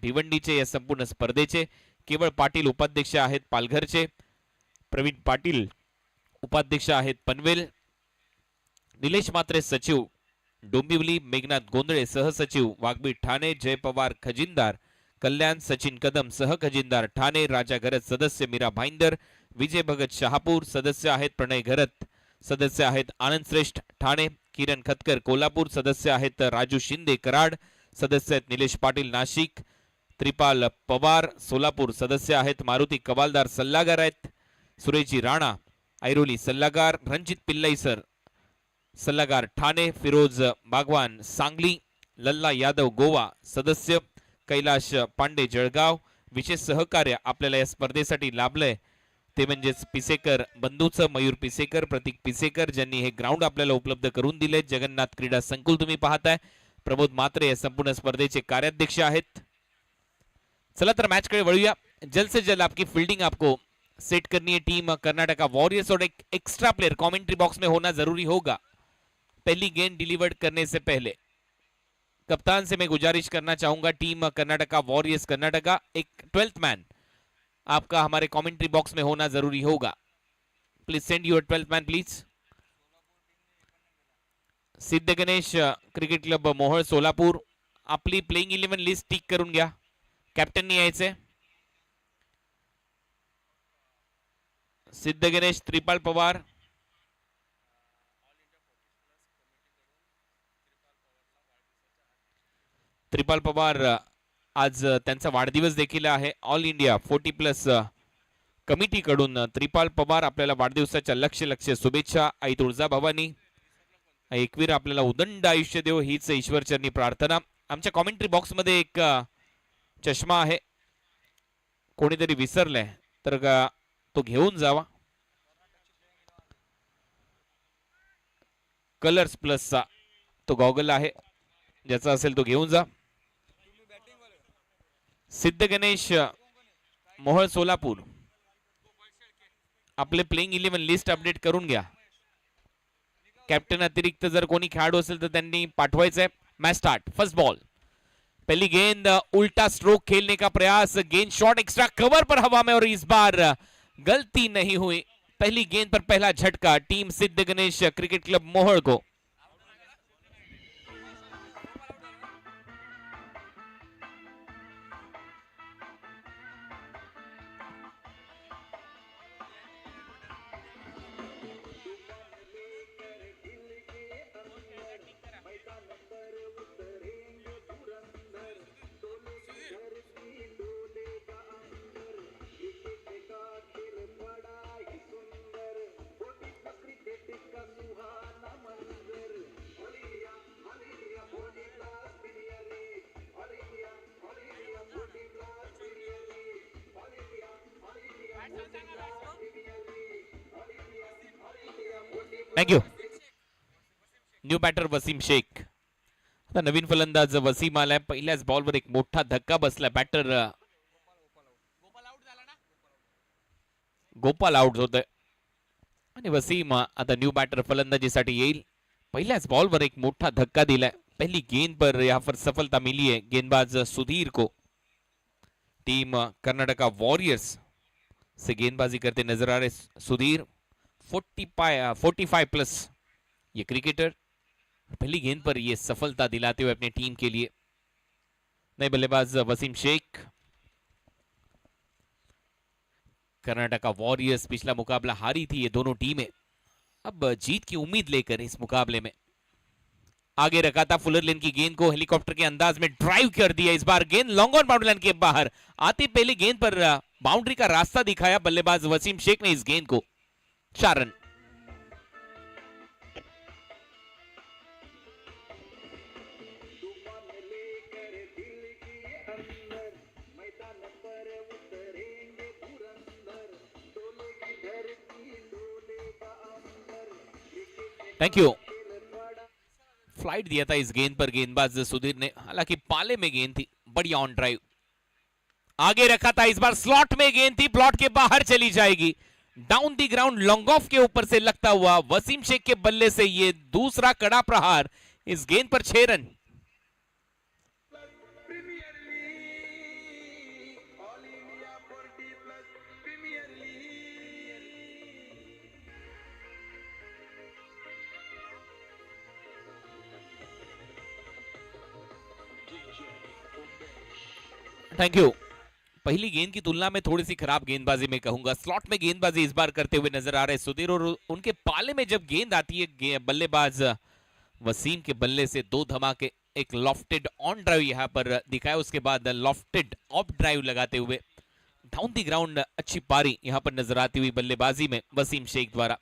भिवंडीचे या संपूर्ण स्पर्धेचे. केवळ पाटील उपाध्यक्ष आहेत पालघरचे. प्रवीण पाटील उपाध्यक्ष आहेत पनवेल. निलेश मात्रे सचिव डोंबिवली. मेघनाथ गोंधळे सहसचिव वाघबी ठाणे. जय पवार खजिनदार कल्याण. सचिन कदम सहखजिनदार ठाणे. राजा घरत सदस्य मीरा भाईंदर. विजय भगत शहापूर सदस्य आहेत प्रणय घरत. सदस्य आहेत आनंद श्रेष्ठ ठाणे. किरण खतकर कोल्हापूर सदस्य आहेत राजू शिंदे कराड. सदस्य आहेत निलेश पाटील नाशिक. त्रिपाल पवार सोलापूर सदस्य आहेत. मारुती कवालदार सल्लागार आहेत. सुरेजी राणा ऐरोली सल्लागार. रणजित पिल्लाई सर सल्लागार ठाणे. फिरोज बागवान सांगली. लल्ला यादव गोवा सदस्य. कैलाश पांडे जळगाव. विशेष सहकार्य आपल्याला या स्पर्धेसाठी लाभलंय ते म्हणजेच पिसेकर बंधूचं मयूर पिसेकर प्रतीक पिसेकर ज्यांनी हे ग्राउंड आपल्याला उपलब्ध करून दिले. जगन्नाथ क्रीडा संकुल तुम्ही पाहताय. प्रमोद मात्रे या संपूर्ण स्पर्धेचे कार्याध्यक्ष आहेत. चला तर मैच कडे वळूया. जल्द से जल्द आपकी फील्डिंग आपको सेट करनी है टीम कर्नाटका वॉरियर्स और एक एक्स्ट्रा प्लेयर कमेंट्री बॉक्स में होना जरूरी होगा पहली गेंद डिलीवर्ड करने से पहले. कप्तान से मैं गुजारिश करना चाहूंगा टीम कर्नाटका वॉरियर्स कर्नाटका एक 12th मैन आपका हमारे कमेंट्री बॉक्स में होना जरूरी होगा. Please send your 12th man please. Siddh Ganesh cricket club Mohol Solapur. आपली प्लेइंग 11 लिस्ट टिक करून घ्या. कॅप्टननी यायचे. सिद्ध गणेश त्रिपाल पवार. त्रिपाल पवार आज त्यांचा वाढदिवस देखील आहे. ऑल इंडिया 40+ कमिटी कडून त्रिपाल पवार आपल्याला वाढदिवसाच्या लक्ष शुभेच्छा. आई तुळजाभवानी एकवीर आपल्याला उदंड आयुष्य देव हीच ईश्वरचरणी प्रार्थना. आमच्या कमेंट्री बॉक्स मध्ये एक चष्मा आहे कोणीतरी विसरलाय तर तो घेऊन जावा. कलर्स प्लसचा तो गॉगल आहे ज्याचा असेल तो घेऊन जा. सिद्ध गणेश मोहोळ सोलापूर आपले प्लेइंग 11 लिस्ट अपडेट करून घ्या. कॅप्टन अतिरिक्त जर कोणी खेळाडू असेल तर त्यांनी पाठवायचं आहे. Match start. First ball. पहली गेंद उल्टा स्ट्रोक खेलने का प्रयास. गेंद शॉट एक्स्ट्रा कवर पर हवा में और इस बार गलती नहीं हुई. पहली गेंद पर पहला झटका टीम सिद्ध गणेश क्रिकेट क्लब मोहोळ को. Thank you. New batter Wasim Shaikh. आता नवीन फलंदाज वसीम आलाय. पहिल्याच बॉलवर एक मोठा धक्का बसला. बॅटर गोपाल आउट होतोय आणि वसीम आता न्यू बॅटर फलंदाजीसाठी येईल. पहिल्याच बॉलवर एक मोठा धक्का दिलाय. पहली गेंद पर यहाँ पर सफलता मिली है गेंदबाज सुधीर को. टीम कर्नाटका वॉरियर्स से गेंदबाजी करते नजर आ रहे सुधीर. 45+ ये क्रिकेटर पहली गेंद पर ये सफलता दिलाते हुए अपनी टीम के लिए. नए बल्लेबाज वसीम शेख. कर्नाटका वॉरियर्स पिछला मुकाबला हारी थी ये दोनों टीमें. अब जीत की उम्मीद लेकर इस मुकाबले में आगे रखा था. फुलर लेन की गेंद को हेलीकॉप्टर के अंदाज में ड्राइव कर दिया. इस बार गेंद लॉन्ग ऑन बाउंड्री लाइन के बाहर आती पहली गेंद पर बाउंड्री का रास्ता दिखाया बल्लेबाज वसीम शेख ने इस गेंद को. 4 रन. Thank you. फ्लाइट दिया था इस गेंद पर गेंदबाज सुधीर ने. हालांकि पाले में गेंद थी. बढ़िया ऑन ड्राइव. आगे रखा था. इस बार स्लॉट में गेंद थी. प्लॉट के बाहर चली जाएगी. Down the ground long off के ऊपर से लगता हुआ वसीम शेख के बल्ले से ये दूसरा कड़ा प्रहार. इस गेंद पर 6 रन. Thank you. पहली गेंद की तुलना में थोड़ी सी खराब गेंदबाजी में कहूंगा। स्लॉट में गेंदबाजी इस बार करते हुए नजर आ रहे सुधीर, और उनके पाले में जब गेंद आती है बल्लेबाज वसीम के बल्ले से दो धमाके, एक लॉफ्टेड ऑन ड्राइव यहां पर दिखाया, उसके बाद लॉफ्टेड ऑफ ड्राइव लगाते हुए डाउन दी ग्राउंड अच्छी पारी यहां पर नजर आती हुई बल्लेबाजी में वसीम शेख द्वारा।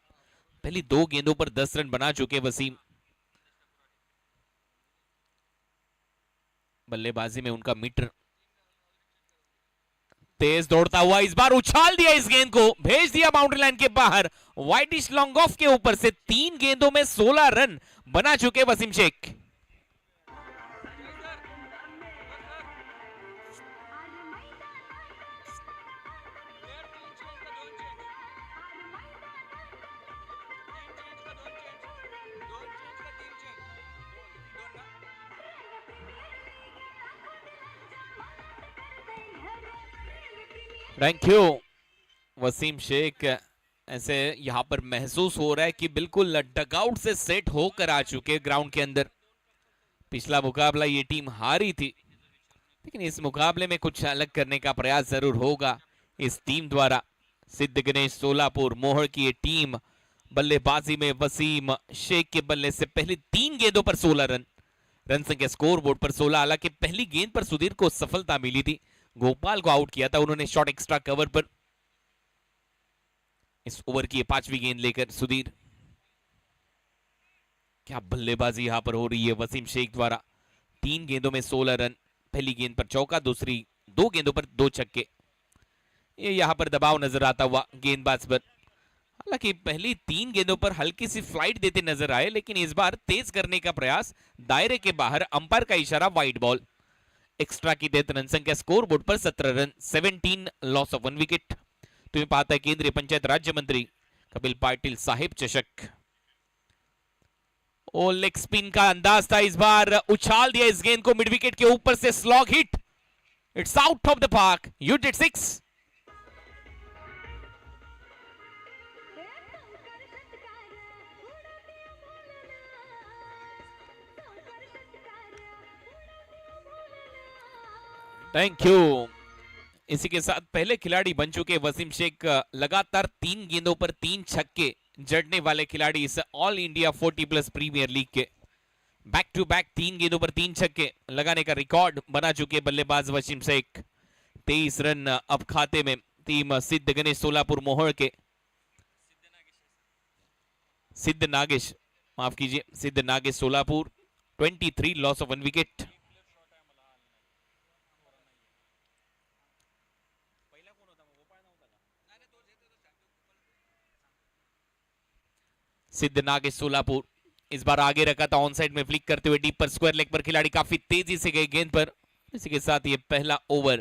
पहली दो गेंदों पर 10 रन बना चुके वसीम। बल्लेबाजी में उनका मीटर तेज दौड़ता हुआ इस बार उछाल दिया, इस गेंद को भेज दिया बाउंड्री लाइन के बाहर, वाइडिश लॉन्ग ऑफ के ऊपर से। 3 गेंदों में 16 रन बना चुके वसीम शेख। Thank you Wasim Shaikh. ऐसे यहां पर महसूस हो रहा है कि बिल्कुल डगआउट से सेट होकर आ चुके ग्राउंड के अंदर। पिछला मुकाबला ये टीम हारी थी, लेकिन इस मुकाबले में कुछ अलग करने का प्रयास जरूर होगा इस टीम द्वारा। सिद्ध गणेश सोलापुर मोहर की ये टीम बल्लेबाजी में वसीम शेख के बल्ले से पहली 3 गेंदों पर 16 रन, रन संख्या स्कोर बोर्ड पर 16। हालांकि पहली गेंद पर सुधीर को सफलता मिली थी, गोपाल को आउट किया था उन्होंने शॉट एक्स्ट्रा कवर पर। इस ओवर की 5वीं गेंद लेकर सुधीर, क्या बल्लेबाजी यहां पर हो रही है वसीम शेख द्वारा। 3 गेंदों में 16 रन, पहली गेंद पर चौका, दूसरी 2 गेंदों पर 2 छक्के। ये यहां पर दबाव नजर आता हुआ गेंदबाज पर। हालांकि पहली 3 गेंदों पर हल्की सी फ्लाइट देते नजर आए, लेकिन इस बार तेज करने का प्रयास, दायरे के बाहर, अंपायर का इशारा, वाइड बॉल। एक्स्ट्रा की देत रन संख्या स्कोर बोर्ड पर 17 रन, 17 लॉस ऑफ 1 विकेट। तुम्ही पाहताय केंद्रीय पंचायत राज्य मंत्री कपिल पाटिल साहेब चषक। ओ लेग स्पिन का अंदाज था, इस बार उछाल दिया इस गेंद को मिड विकेट के ऊपर से, slog hit, it's out of the park, you did 6। Thank you. इसी के साथ पहले खिलाड़ी बन चुके वसीम शेख लगातार 3 गेंदों पर 3 छक्के जड़ने वाले खिलाड़ी इस ऑल इंडिया 40+ प्रीमियर लीग के। बैक टू बैक 3 गेंदों पर 3 छक्के लगाने का रिकॉर्ड बना चुके बल्लेबाज वसीम शेख। 23 रन अब खाते में टीम सिद्ध गणेश सोलापुर मोहर के। सिद्ध नागेश, माफ कीजिए, सिद्ध Nagesh Solapur 23 loss of 1 wicket. सिद्ध नागेश सोलापुर इस बार आगे रखा था, ऑन साइड में फ्लिक करते हुए डीप पर, स्क्वायर लेग पर खिलाड़ी काफी तेजी से गए गेंद पर। इसी के साथ ये पहला ओवर,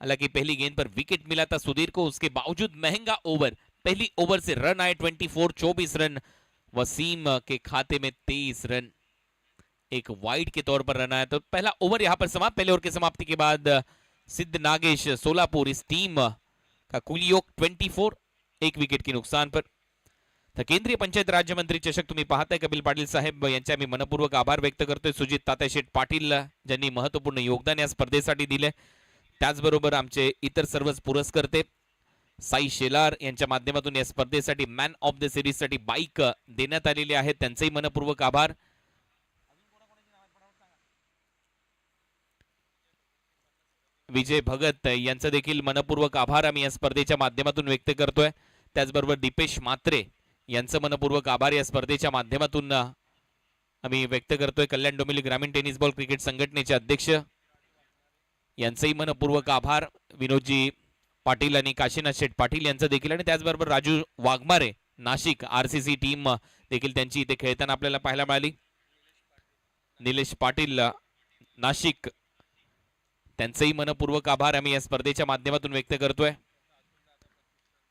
हालांकि पहली गेंद पर विकेट मिला था सुधीर को, उसके बावजूद महंगा ओवर, पहली ओवर से रन आए 24 रन वसीम के खाते में, 23 रन, एक वाइड के तौर पर रन आया। तो पहला ओवर यहां पर समाप्त। पहले ओवर की समाप्ति के बाद सिद्ध नागेश सोलापुर इस टीम का कुल योग 24, 1 विकेट के नुकसान पर। केंद्रीय पंचायत राज्य मंत्री चषक तुम्ही पाहताय कपिल पाटील साहेब यांचे आम्ही मनपूर्वक आभार व्यक्त करतोय। सुजित तात्याशेठ पाटील ज्यांनी महत्वपूर्ण योगदान या स्पर्धेसाठी दिले, त्याचबरोबर आमचे इतर सर्वच पुरस्कर्ते साई शेलार यांच्या माध्यमातून या स्पर्धेसाठी मॅन ऑफ द सिरीज साठी बाईक देण्यात आलेली आहे, त्यांचेही मनपूर्वक आभार। विजय भगत यांचा देखील मनपूर्वक आभार आम्ही या स्पर्धेच्या माध्यमातून व्यक्त करतोय। त्याचबरोबर दीपेश मात्रे यांचं मनपूर्वक आभार या स्पर्धेच्या माध्यमातून आम्ही व्यक्त करतोय। कल्याण डोंबिवली ग्रामीण टेनिस बॉल क्रिकेट संघटनेचे अध्यक्ष यांचेही मनपूर्वक आभार। विनोदजी पाटील आणि काशीनाथ शेठ पाटील यांचं देखील, आणि त्याचबरोबर राजू वाघमारे नाशिक आरसीसी टीम देखील त्यांची इथे खेळताना आपल्याला पाहायला मिळाली। निलेश पाटील नाशिक, त्यांचेही मनपूर्वक आभार आम्ही या स्पर्धेच्या माध्यमातून व्यक्त करतोय।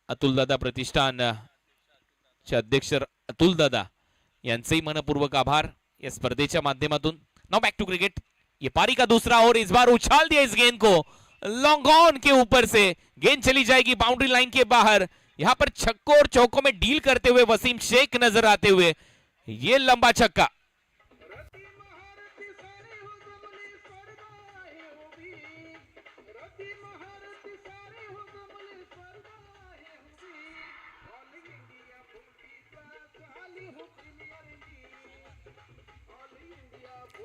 अतुलदादा प्रतिष्ठान चे अध्यक्ष अतुलदादा यांचेही मनपूर्वक आभार या स्पर्धेच्या माध्यमातून। नाउ बैक टू क्रिकेट, ये पारी का दूसरा ओवर, इस बार उछाल दिया इस गेंद को लॉन्ग ऑन के ऊपर से, गेंद चली जाएगी बाउंड्री लाइन के बाहर। यहां पर छक्कों और चौकों में डील करते हुए वसीम शेख नजर आते हुए, ये लंबा छक्का।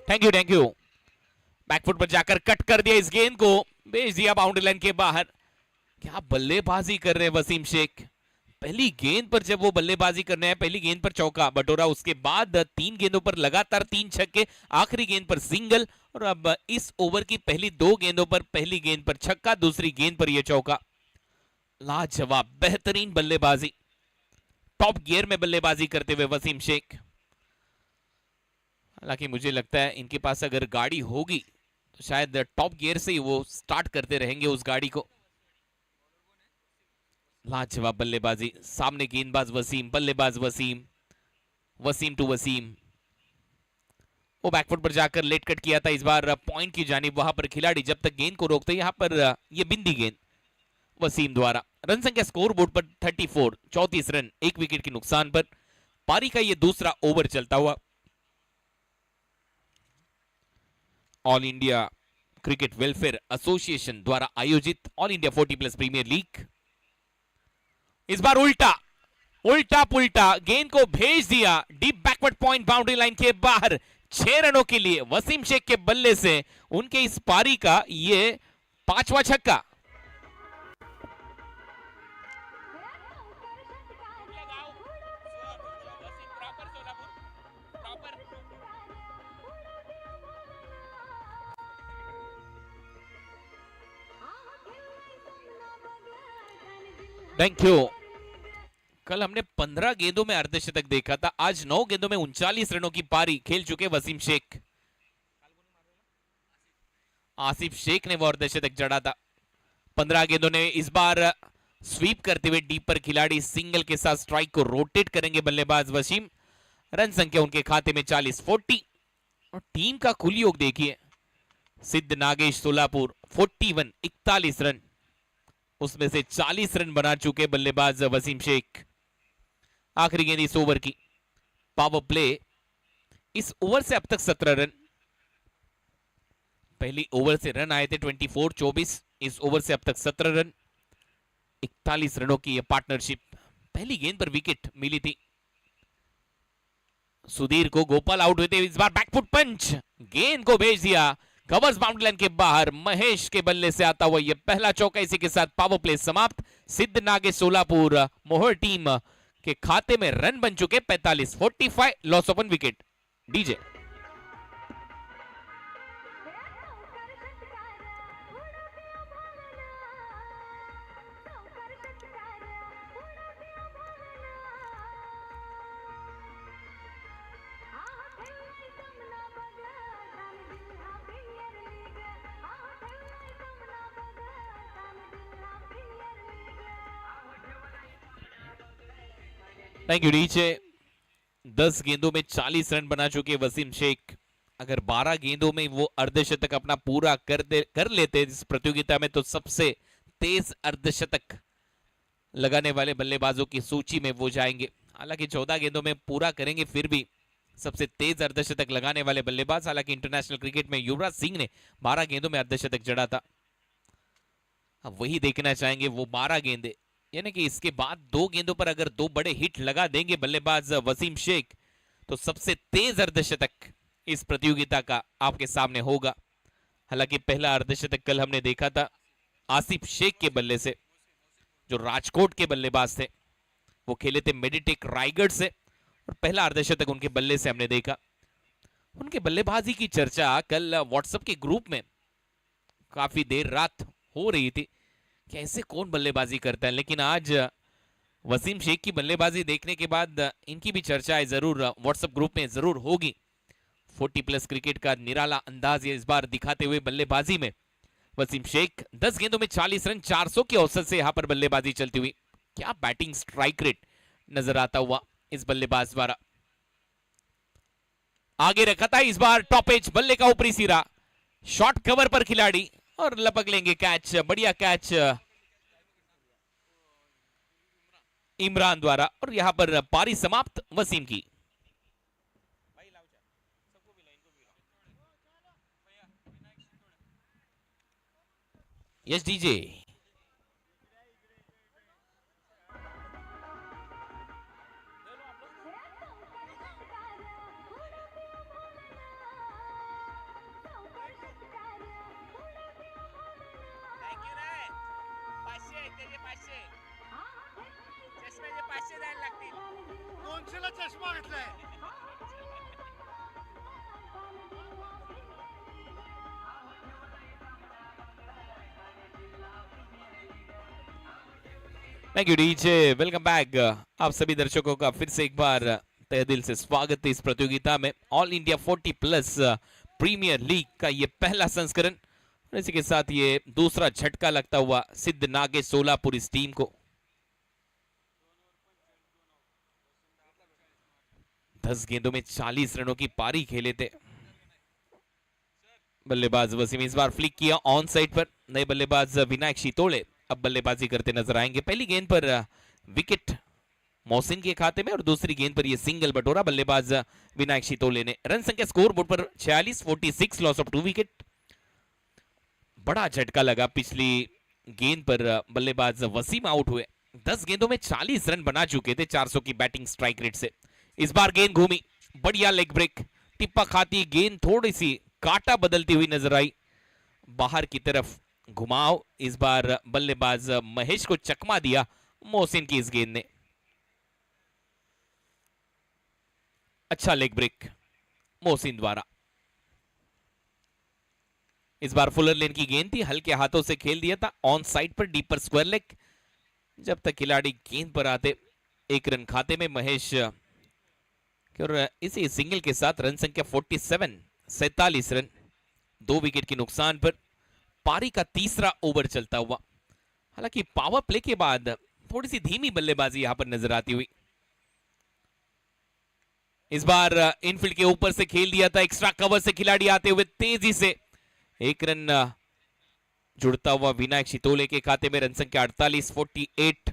Thank you thank you. Back foot पर जाकर कट कर दिया इस गेंद को, भेज दिया बाउंड्री लाइन के बाहर। क्या बल्लेबाजी कर रहे हैं वसीम शेख। पहली गेंद पर जब वो बल्लेबाजी करने हैं, पहली गेंद पर चौका बटोरा, उसके बाद 3 गेंदों पर लगातार 3 छक्के, आखिरी गेंद पर सिंगल, और अब इस ओवर की पहली 2 गेंदों पर पहली गेंद पर छक्का, दूसरी गेंद पर यह चौका। लाजवाब, बेहतरीन बल्लेबाजी, टॉप गियर में बल्लेबाजी करते हुए वसीम शेख। हालांकि मुझे लगता है इनके पास अगर गाड़ी होगी तो शायद टॉप गियर से ही वो स्टार्ट करते रहेंगे उस गाड़ी को। लाजवाब बल्लेबाजी, सामने गेंदबाज वसीम, बल्लेबाज वसीम, वसीम टू वसीम। वो बैकफुट पर जाकर लेट कट किया था, इस बार पॉइंट की जानिब। वहां पर खिलाड़ी जब तक गेंद को रोकते, यहां पर ये बिंदी गेंद वसीम द्वारा। रन संख्या स्कोर बोर्ड पर 34, 34 रन, 1 विकेट के नुकसान पर। पारी का ये दूसरा ओवर चलता हुआ। All India cricket welfare association द्वारा आयोजित ऑल इंडिया 40+ प्रीमियर लीग। इस बार उल्टा उल्टा पुल्टा गेंद को भेज दिया deep backward point, boundary line के बाहर। 6 रनों के लिए वसीम शेख के बल्ले से उनके इस पारी का ये 5वां छक्का। Thank you. कल हमने 15 गेंदों में अर्धशतक देखा था, आज 9 गेंदों में 39 रनों की पारी खेल चुके वसीम शेख। आसिफ शेख ने वो अर्धशतक जड़ा था 15 गेंदों ने। इस बार स्वीप करते हुए डीप पर खिलाड़ी सिंगल के साथ स्ट्राइक को रोटेट करेंगे बल्लेबाज वसीम। रन संख्या उनके खाते में 40, 40। और टीम का कुल योग देखिए, सिद्ध नागेश सोलापुर 41, 41 रन, उसमें से 40 रन बना चुके बल्लेबाज वसीम शेख। आखिरी गेंद इस ओवर की, पावर प्ले। इस ओवर से अब तक 17 रन, पहली ओवर से रन आए थे 24, 24, इस ओवर से अब तक 17 रन, 41 रनों की यह पार्टनरशिप। पहली गेंद पर विकेट मिली थी सुधीर को, गोपाल आउट हुए थे। इस बार बैकफुट पंच, गेंद को भेज दिया कवर्स बाउंड्री लाइन के बाहर। महेश के बल्ले से आता हुआ यह पहला चौका, इसी के साथ पावर प्ले समाप्त। सिद्ध नागेश सोलापुर मोहर टीम के खाते में रन बन चुके 45, 45, loss of 1 wicket. DJ thank you DJ. 10 गेंदों में 40 रन बना चुके वसीम शेख। अगर 12 गेंदों में वो अर्धशतक अपना पूरा कर लेते इस प्रतियोगिता में, तो सबसे तेज अर्धशतक लगाने वाले बल्लेबाजों की सूची में वो जाएंगे। हालांकि 14 गेंदों में पूरा करेंगे, फिर भी सबसे तेज अर्धशतक लगाने वाले बल्लेबाज। हालांकि इंटरनेशनल क्रिकेट में युवराज सिंह ने 12 गेंदों में अर्धशतक जड़ा था। अब वही देखना चाहेंगे वो 12 गेंदे, यानी कि इसके बाद 2 गेंदों पर अगर 2 बड़े हिट लगा देंगे बल्लेबाज वसीम शेख, तो सबसे तेज अर्धशतक इस प्रतियोगिता का आपके सामने होगा। हालांकि पहला अर्धशतक कल हमने देखा था आसिफ शेख के बल्ले से, जो राजकोट के बल्लेबाज थे। वो खेले थे मेडिटेक रायगढ़ से, और पहला अर्धशतक उनके बल्ले से हमने देखा। उनके बल्लेबाजी की चर्चा कल व्हाट्सएप के ग्रुप में काफी देर रात हो रही थी, कैसे कौन बल्लेबाजी करता है। लेकिन आज वसीम शेख की बल्लेबाजी देखने के बाद इनकी भी चर्चा जरूर व्हाट्सएप ग्रुप में जरूर होगी। 40+ क्रिकेट का निराला अंदाज इस बार दिखाते हुए बल्लेबाजी में वसीम शेख। 10 गेंदों में 40 रन, 400 की औसत से यहां पर बल्लेबाजी चलती हुई। क्या बैटिंग स्ट्राइक रेट नजर आता हुआ इस बल्लेबाज द्वारा। आगे रखा था इस बार टॉप एज, बल्ले का ऊपरी सिरा, शॉर्ट कवर पर खिलाड़ी और लपक लेंगे कैच। बढ़िया कैच इमरान द्वारा, और यहां पर पारी समाप्त वसीम की। Yes DJ. दोनशेला चष्मा घेतलाय. Thank you DJ, welcome back. आप सभी दर्शकों का फिर से एक बार तहे दिल से स्वागत है इस प्रतियोगिता में। All India 40 plus premier league का ये पहला संस्करण, इसी के साथ ये दूसरा झटका लगता हुआ सिद्ध नागेश सोलापुर इस टीम को। 10 गेंदों में 40 रनों की पारी खेले थे। बल्लेबाज वसीम इस बार फ्लिक किया ऑन साइड पर। नए बल्लेबाज विनायक शितोले अब बल्लेबाजी करते नजर आएंगे। पहली गेंद पर विकेट मोहसिन के खाते में और दूसरी गेंद पर यह सिंगल बटोरा बल्लेबाज विनायक शितोले ने। रन संख्या स्कोर बोर्ड पर 46, 46, लॉस ऑफ 2 विकेट। बड़ा झटका लगा पिछली गेंद पर बल्लेबाज वसीम आउट हुए। 10 गेंदों में 40 रन बना चुके थे 400 की बैटिंग स्ट्राइक रेट से। इस बार गेंद घूमी, बढ़िया लेग ब्रेक, टिप्पा खाती गेंद थोड़ी सी काटा बदलती हुई नजर आई बाहर की तरफ। घुमाव इस बार बल्लेबाज महेश को चकमा दिया मोहसिन की इस गेंद ने। अच्छा लेग ब्रेक मोहसिन द्वारा। इस बार फुलर लेन की गेंद थी, हल्के हाथों से खेल दिया था ऑन साइड पर डीपर स्क्वायर लेग। जब तक खिलाड़ी गेंद पर आते 1 रन खाते में महेश, और इसी सिंगल के साथ रन संख्या 47, 47 रन, 2 विकेट के नुकसान पर पारी का तीसरा ओवर चलता हुआ। हालांकि पावर प्ले के बाद थोड़ी सी धीमी बल्लेबाजी यहां पर नजर आती हुई। इस बार इनफील्ड के ऊपर से खेल दिया था, एक्स्ट्रा कवर से खिलाड़ी आते हुए तेजी से 1 रन जुड़ता हुआ विनायक शितोले के खाते में। रन संख्या 48, 48।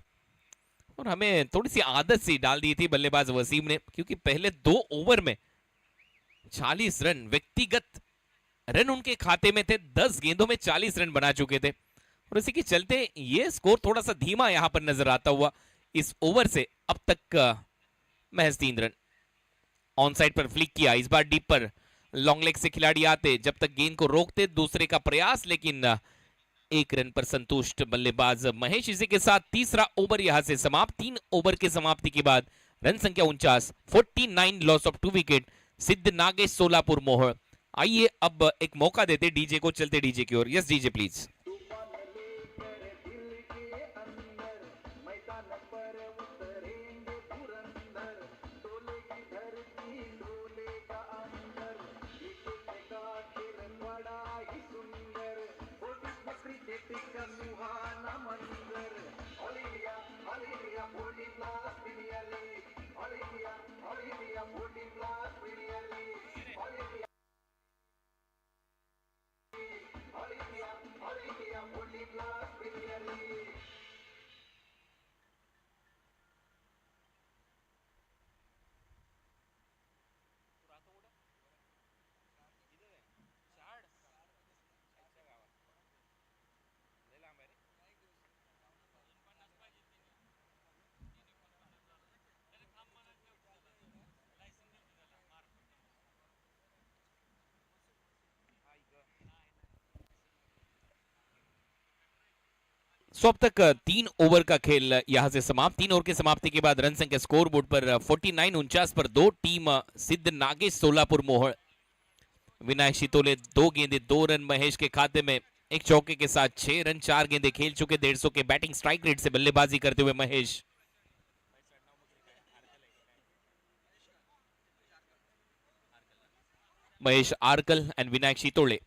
और हमें थोड़ी सी आदत सी डाल दी थी बल्लेबाज वसीम ने, क्योंकि पहले 2 ओवर में 40 रन व्यक्तिगत रन उनके खाते में थे। 10 गेंदों में 40 रन बना चुके थे और इसी के चलते ये स्कोर थोड़ा सा धीमा यहां पर नजर आता हुआ इस ओवर से। अब तक महज 3 रन। ऑन साइड पर फ्लिक किया, इस बार डीप पर लॉन्ग लेग से खिलाड़ी आते, जब तक गेंद को रोकते दूसरे का प्रयास, लेकिन 1 रन पर संतुष्ट बल्लेबाज महेश। इसी के साथ तीसरा ओवर यहां से समाप्त। 3 ओवर की समाप्ति के बाद रन संख्या 49, 49, लॉस ऑफ 2 विकेट, सिद्ध नागेश सोलापुर मोहर। आइए अब एक मौका देते डीजे को, चलते डीजे की ओर। Yes DJ please. सो अब तक 3 ओवर का खेल यहां से समाप्त। 3 ओवर की समाप्ति के बाद रन संख्या स्कोर बोर्ड पर 49, 49 पर 2। टीम सिद्ध नागेश सोलापुर मोहर। विनायक शितोले 2 गेंदे 2 रन महेश के खाते में, 1 चौके के साथ 6 रन। 4 गेंदे खेल चुके 150 के बैटिंग स्ट्राइक रेट से बल्लेबाजी करते हुए महेश। महेश आरकल एंड विनायक शितोले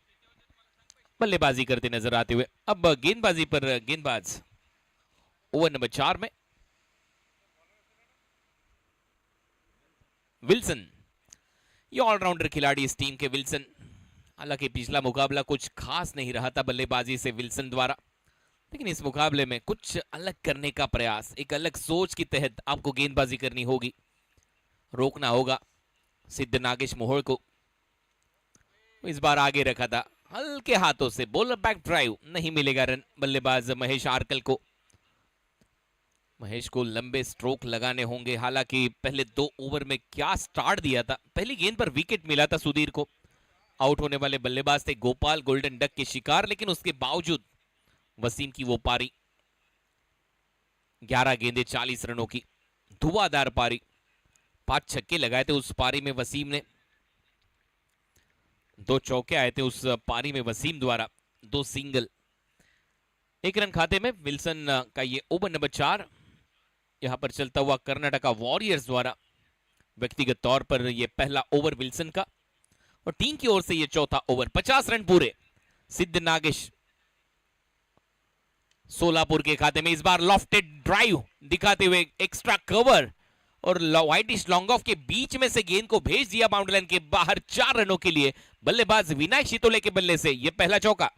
बल्लेबाजी करते नजर आते हुए। अब गेंदबाजी पर गेंदबाज ओवर नंबर 4 में विल्सन। ये ऑलराउंडर खिलाड़ी इस टीम के विल्सन। हालांकि पिछला मुकाबला कुछ खास नहीं रहा था बल्लेबाजी से विल्सन द्वारा, लेकिन इस मुकाबले में कुछ अलग करने का प्रयास, एक अलग सोच के तहत आपको गेंदबाजी करनी होगी, रोकना होगा सिद्ध नागेश मोहर को। इस बार आगे रखा था हल्के हाथों से, बॉलर बैक ड्राइव, नहीं मिलेगा रन बल्लेबाज महेश आरकल को। महेश को लंबे स्ट्रोक लगाने होंगे। हालांकि पहले 2 ओवर में क्या स्टार्ट दिया था। पहली गेंद पर विकेट मिला था सुधीर को। आउट होने वाले बल्लेबाज थे गोपाल, गोल्डन डक के शिकार, लेकिन उसके बावजूद वसीम की वो पारी 11 गेंदे 40 रनों की। धुआंधार पारी, 5 छक्के लगाए थे उस पारी में वसीम ने, 2 चौके आए थे उस पारी में वसीम द्वारा, 2 सिंगल। 1 रन खाते में विल्सन का ये ओवर नंबर 4 यहां पर चलता हुआ कर्नाटका वॉरियर्स द्वारा। व्यक्तिगत तौर पर यह पहला ओवर विल्सन का और टीम की ओर से यह चौथा ओवर। 50 रन पूरे। सिद्ध नागेश सोलापुर के खाते में। इस बार लॉफ्टेड ड्राइव दिखाते हुए एक्स्ट्रा कवर और वाइटिश लॉन्ग ऑफ के बीच में से गेंद को भेज दिया बाउंड्री लाइन के बाहर 4 रनों के लिए। बल्लेबाज विनायक शितोले के बल्ले से यह पहला चौका।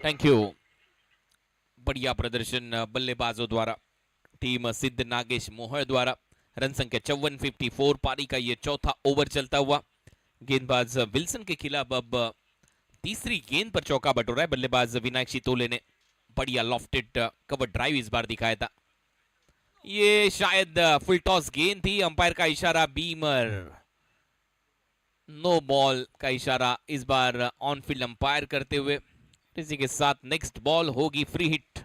Thank you. बढ़िया प्रदर्शन बल्लेबाजों द्वारा, टीम सिद्ध नागेश मोहर द्वारा। रन संख्या 54, 54। पारी का यह चौथा ओवर चलता हुआ। गेंदबाज विल्सन के खिलाफ अब तीसरी गेंद पर चौका बटोरा है बल्लेबाज विनायक शितोले ने। बढ़िया लॉफ्टेड कवर ड्राइव इस बार दिखाया था। ये शायद फुल टॉस गेंद थी। अंपायर का इशारा बीमर, नो बॉल का इशारा इस बार ऑन फील्ड अंपायर करते हुए। इसी के साथ नेक्स्ट बॉल होगी फ्री हिट।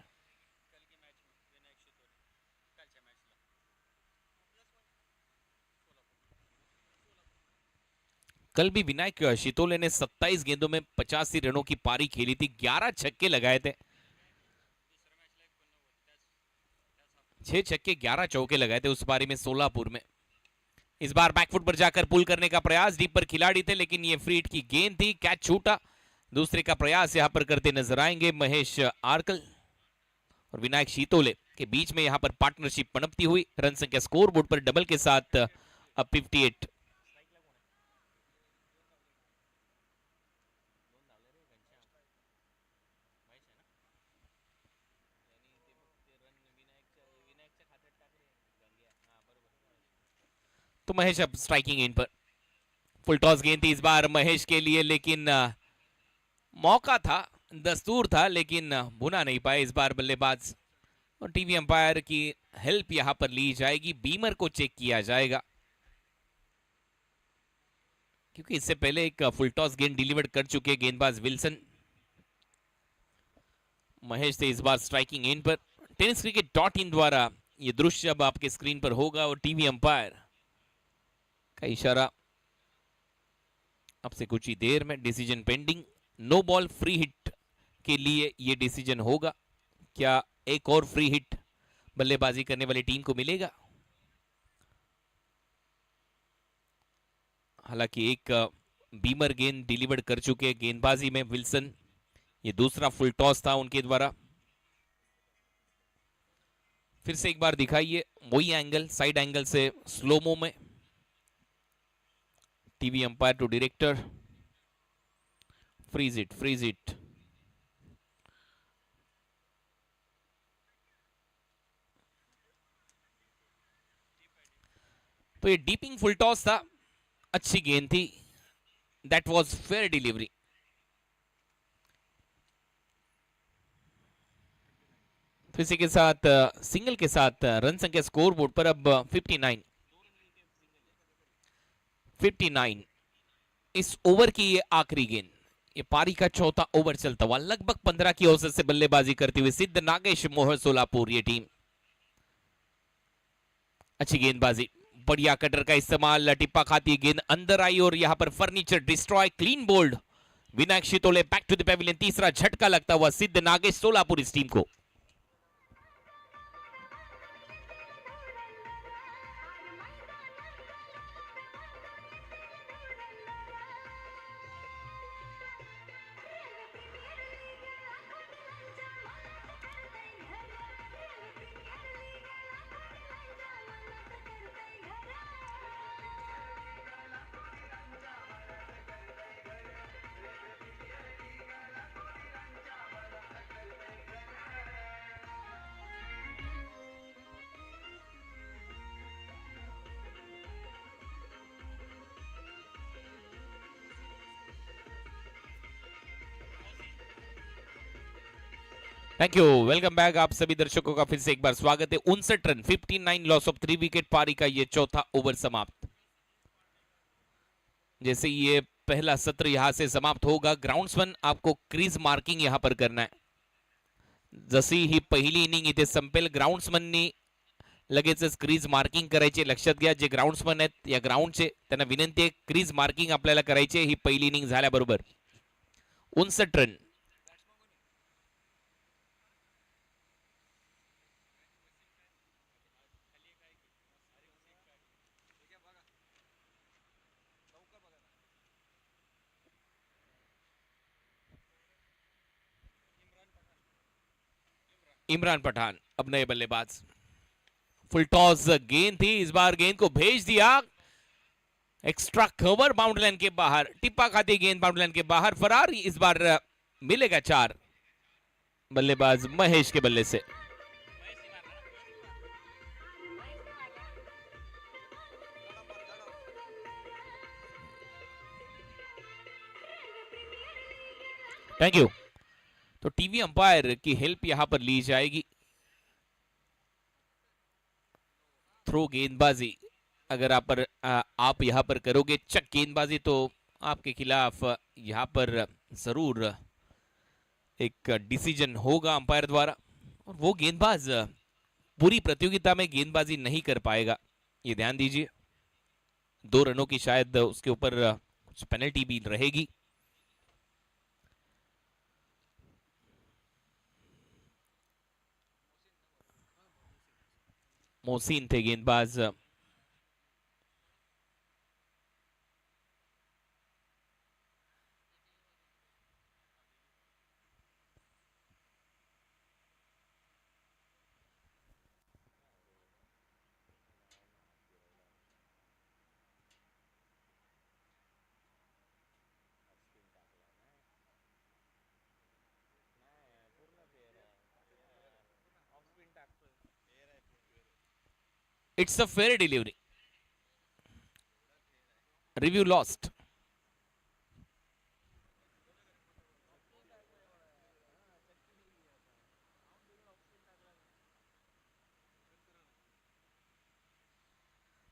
कल भी विनायक शितोले ने 27 गेंदों में 85 रनों की पारी खेली थी, 11 छक्के लगाए थे, 6 छक्के 11 चौके लगाए थे उस पारी में सोलापुर में। इस बार बैकफुट पर जाकर पुल करने का प्रयास, डीप पर खिलाड़ी थे लेकिन ये फ्री हिट की गेंद थी, कैच छूटा। दूसरे का प्रयास यहां पर करते नजर आएंगे महेश आर्कल और विनायक शितोले के बीच में यहां पर पार्टनरशिप पनपती हुई। रन संख्या स्कोर बोर्ड पर डबल के साथ अब 58। तो महेश अब स्ट्राइकिंग एंड पर। फुल टॉस गेंद थी इस बार महेश के लिए, लेकिन मौका था, दस्तूर था, लेकिन भुना नहीं पाए इस बार बल्लेबाज। और टीवी अंपायर की हेल्प यहां पर ली जाएगी, बीमर को चेक किया जाएगा क्योंकि इससे पहले एक फुल टॉस गेंद डिलीवर कर चुके गेंदबाज विल्सन। महेश से इस बार स्ट्राइकिंग एंड पर। टेनिस क्रिकेट .in द्वारा यह दृश्य अब आपके स्क्रीन पर होगा और टीवी अंपायर का इशारा अब से कुछ ही देर में। Decision pending. No ball free hit के लिए यह डिसीजन होगा। क्या एक और फ्री हिट बल्लेबाजी करने वाली टीम को मिलेगा? हालांकि एक बीमर गेंद डिलीवर कर चुके गेंदबाजी में विल्सन। ये दूसरा फुल टॉस था उनके द्वारा। फिर से एक बार दिखाइए वही एंगल, साइड एंगल से स्लोमो में। TV umpire to director, freeze it, freeze it. तो ये डीपिंग फुल टॉस था, अच्छी गेंद थी, दैट वाज फेयर डिलीवरी। तो इसी के साथ सिंगल के साथ रन संख्या स्कोर बोर्ड पर अब 59। इस ओवर की ये आखिरी गेंद, ये पारी का चौथा ओवर चलता हुआ। लगभग 15 की औसत से बल्लेबाजी करती हुई सिद्ध नागेश मोहर सोलापुर ये टीम। अच्छी गेंदबाजी, बढ़िया कटर का इस्तेमाल, टिप्पा खाती गेंद अंदर आई और यहां पर furniture destroy, clean bowled. Vinayak Shitole back to the pavilion. तीसरा झटका लगता हुआ सिद्ध नागेश सोलापुर इस टीम को। Thank you, welcome back. आप सभी दर्शकों का फिर से एक बार स्वागत है। 59 रन, 59 लॉस ऑफ 3 विकेट पारी का ये चौथा ओवर समाप्त। जैसे ये पहला सत्र यहां से समाप्त होगा, ग्राउंड्समन आपको क्रीज मार्किंग यहां पर करना है। जशी ही पहिली इनिंग इथे संपेल, ग्राउंड्समननी लगेचच क्रीज मार्किंग करायचे। लक्षात घ्या, जे ग्राउंड्समन आहेत या ग्राउंडचे, त्यांना विनंती आहे क्रीज मार्किंग आपल्याला करायचे ही पहिली इनिंग झाल्याबरोबर। 59 रन। इमरान पठान अब नए बल्लेबाज। फुल टॉस गेंद थी, इस बार गेंद को भेज दिया एक्स्ट्रा कवर, बाउंड्री लाइन के बाहर टिप्पा खाती गेंद, बाउंड्री लाइन के बाहर फरार। इस बार मिलेगा 4 बल्लेबाज महेश के बल्ले से। Thank you. तो टीवी अंपायर की हेल्प यहां पर ली जाएगी। थ्रो गेंदबाजी अगर आप यहां पर करोगे चक गेंदबाजी, तो आपके खिलाफ यहां पर जरूर एक डिसीजन होगा अंपायर द्वारा, और वो गेंदबाज पूरी प्रतियोगिता में गेंदबाजी नहीं कर पाएगा, ये ध्यान दीजिए। 2 रनों की शायद उसके ऊपर कुछ पेनल्टी भी रहेगी। मोहसिन थे गेंदबाज। It's a fair delivery, review lost.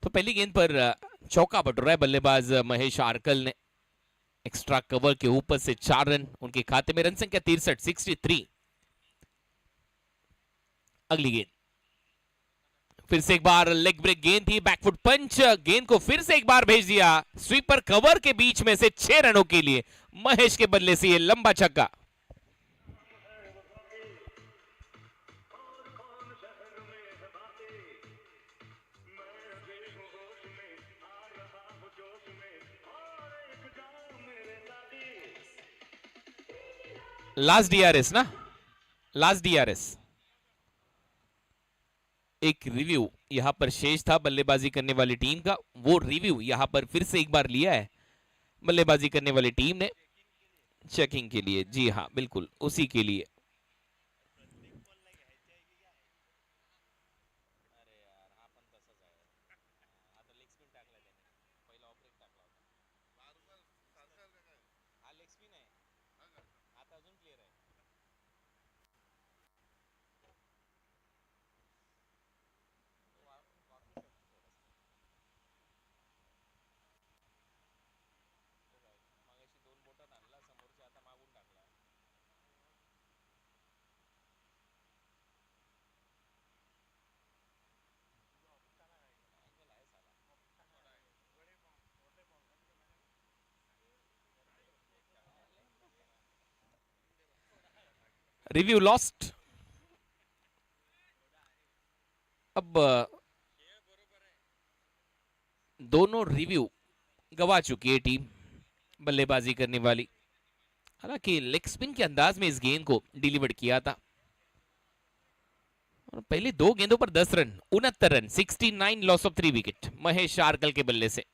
तो पहली गेंद पर चौका बटोरा है बल्लेबाज महेश आर्कल ने। एक्स्ट्रा कवर के ऊपर से 4 रन उनके खाते में। रन संख्या 63, 63। अगली गेंद फिर से एक बार लेग ब्रेक गेंद थी, बैकफुट पंच, गेंद को फिर से एक बार भेज दिया स्वीपर कवर के बीच में से 6 रनों के लिए महेश के बल्ले से ये लंबा छक्का। लास्ट डीआरएस ना, लास्ट डीआरएस। एक रिव्यू यहां पर शेष था बल्लेबाजी करने वाली टीम का, वो रिव्यू यहां पर फिर से एक बार लिया है बल्लेबाजी करने वाली टीम ने चेकिंग के लिए। जी हाँ, बिल्कुल उसी के लिए। Review lost. अब दोनों रिव्यू गवा चुकी है टीम बल्लेबाजी करने वाली। हालांकि लेग स्पिन के अंदाज में इस गेंद को डिलीवर किया था, और पहले 2 गेंदों पर 10 run, 69 run, 69 loss of 3 wicket Mahesh Arkal के बल्ले से।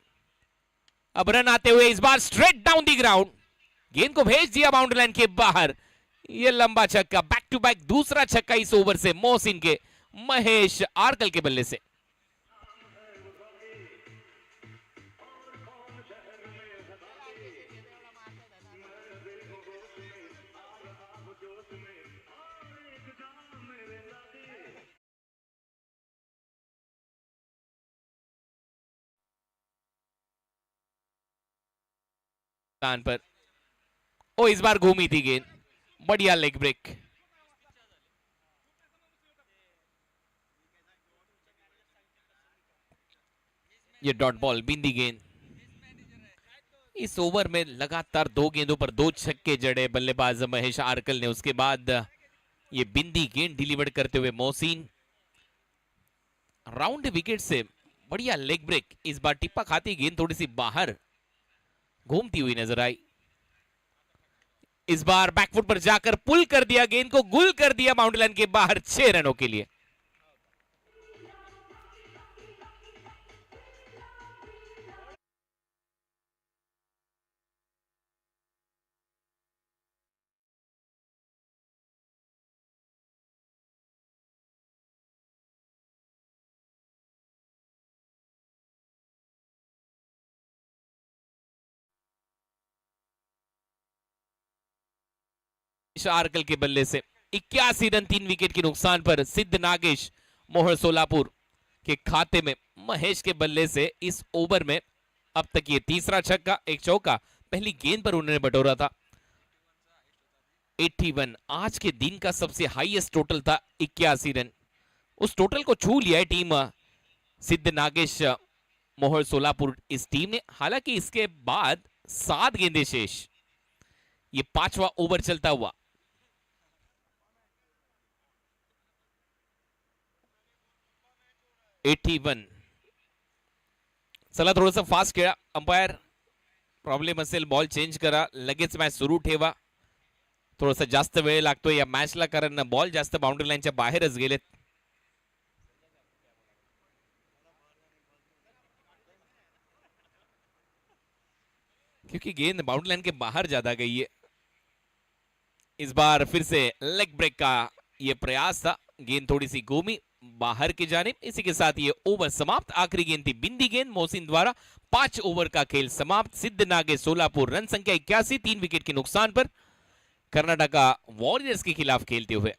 अब रन आते हुए इस बार स्ट्रेट डाउन दी ग्राउंड, गेंद को भेज दिया बाउंड्री लाइन के बाहर। ये लंबा छक्का, बैक टू बैक दूसरा छक्का इस ओवर से मोहसिन के महेश आर्कल के बल्ले से। स्थान पर। ओ इस बार घूमी थी गेंद, बढ़िया लेग ब्रेक। ये डॉट बॉल, बिंदी गेंद। इस ओवर में लगातार 2 गेंदों पर 2 छक्के जड़े बल्लेबाज महेश आर्कल ने। उसके बाद ये बिंदी गेंद डिलीवर करते हुए मोहसिन राउंड विकेट से बढ़िया लेग ब्रेक। इस बार टिप्पा खाती गेंद थोड़ी सी बाहर घूमती हुई नजर आई। इस बार बैकफुट पर जाकर पुल कर दिया, गेंद को गुल कर दिया बाउंड्री लाइन के बाहर 6 रनों के लिए। आर्कल के बल्ले से 81 रन 3 विकेट के नुकसान पर सिद्ध नागेश मोहर सोलापुर के खाते में। महेश के बल्ले से इस ओवर में अब तक ये तीसरा छक्का, एक चौका पहली गेंद पर उन्होंने बटोरा था। 81 आज के दिन का सबसे हाईएस्ट टोटल था, 81 रन। उस टोटल को छू लिया है टीम सिद्ध नागेश मोहर सोलापुर इस टीम ने। हालांकि इसके बाद 7 गेंदें शेष, ये 5वां ओवर चलता हुआ। चला थोडंसं फास्ट खेळा, अंपायर प्रॉब्लेम असेल बॉल चेंज करा, लगेच मॅच सुरू ठेवा। थोडासा जास्त वेळ लागतोय या मॅचला कारण बॉल जास्त बाउंड्री लाईनच्या बाहेरच गेलेत। क्योंकि गेंद बाउंड्री लाइन के बाहर ज्यादा गई है। इस बार फिर से लेग ब्रेक का ये प्रयास था, गेंद थोड़ी सी घूमी बाहर की जानिब। इसी के साथ ये ओवर समाप्त। आखिरी गेंद थी बिंदी गेंद मोहसिन द्वारा। 5 ओवर का खेल समाप्त। सिद्ध नागेश सोलापुर रन संख्या 81, 3 विकेट के नुकसान पर कर्नाटका वॉरियर्स के खिलाफ खेलते हुए।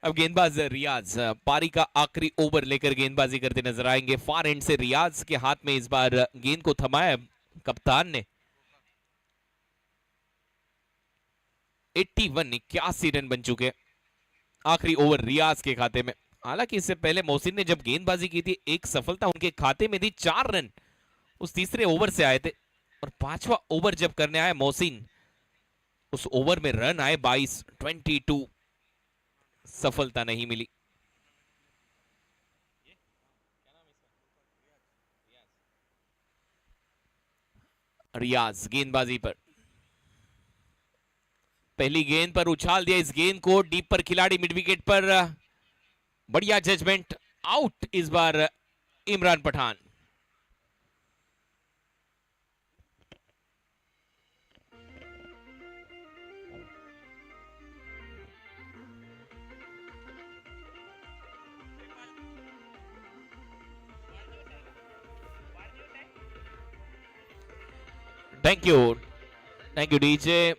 अब गेंदबाज रियाज पारी का आखिरी ओवर लेकर गेंदबाजी करते नजर आएंगे। फार एंड से रियाज के हाथ में इस बार गेंद को थमाया कप्तान ने। 81 रन बन चुके आखिरी ओवर रियाज के खाते में। हालांकि इससे पहले मोहसिन ने जब गेंदबाजी की थी, एक सफलता उनके खाते में थी। 4 रन उस तीसरे ओवर से आए थे और 5वां ओवर जब करने आए मोहसिन, उस ओवर में रन आए 22, सफलता नहीं मिली। रियाज गेंदबाजी पर, पहली गेंद पर उछाल दिया इस गेंद को डीप पर, खिलाड़ी मिड विकेट पर, बढ़िया जजमेंट, आउट इस बार Imran Pathan. Thank you DJ.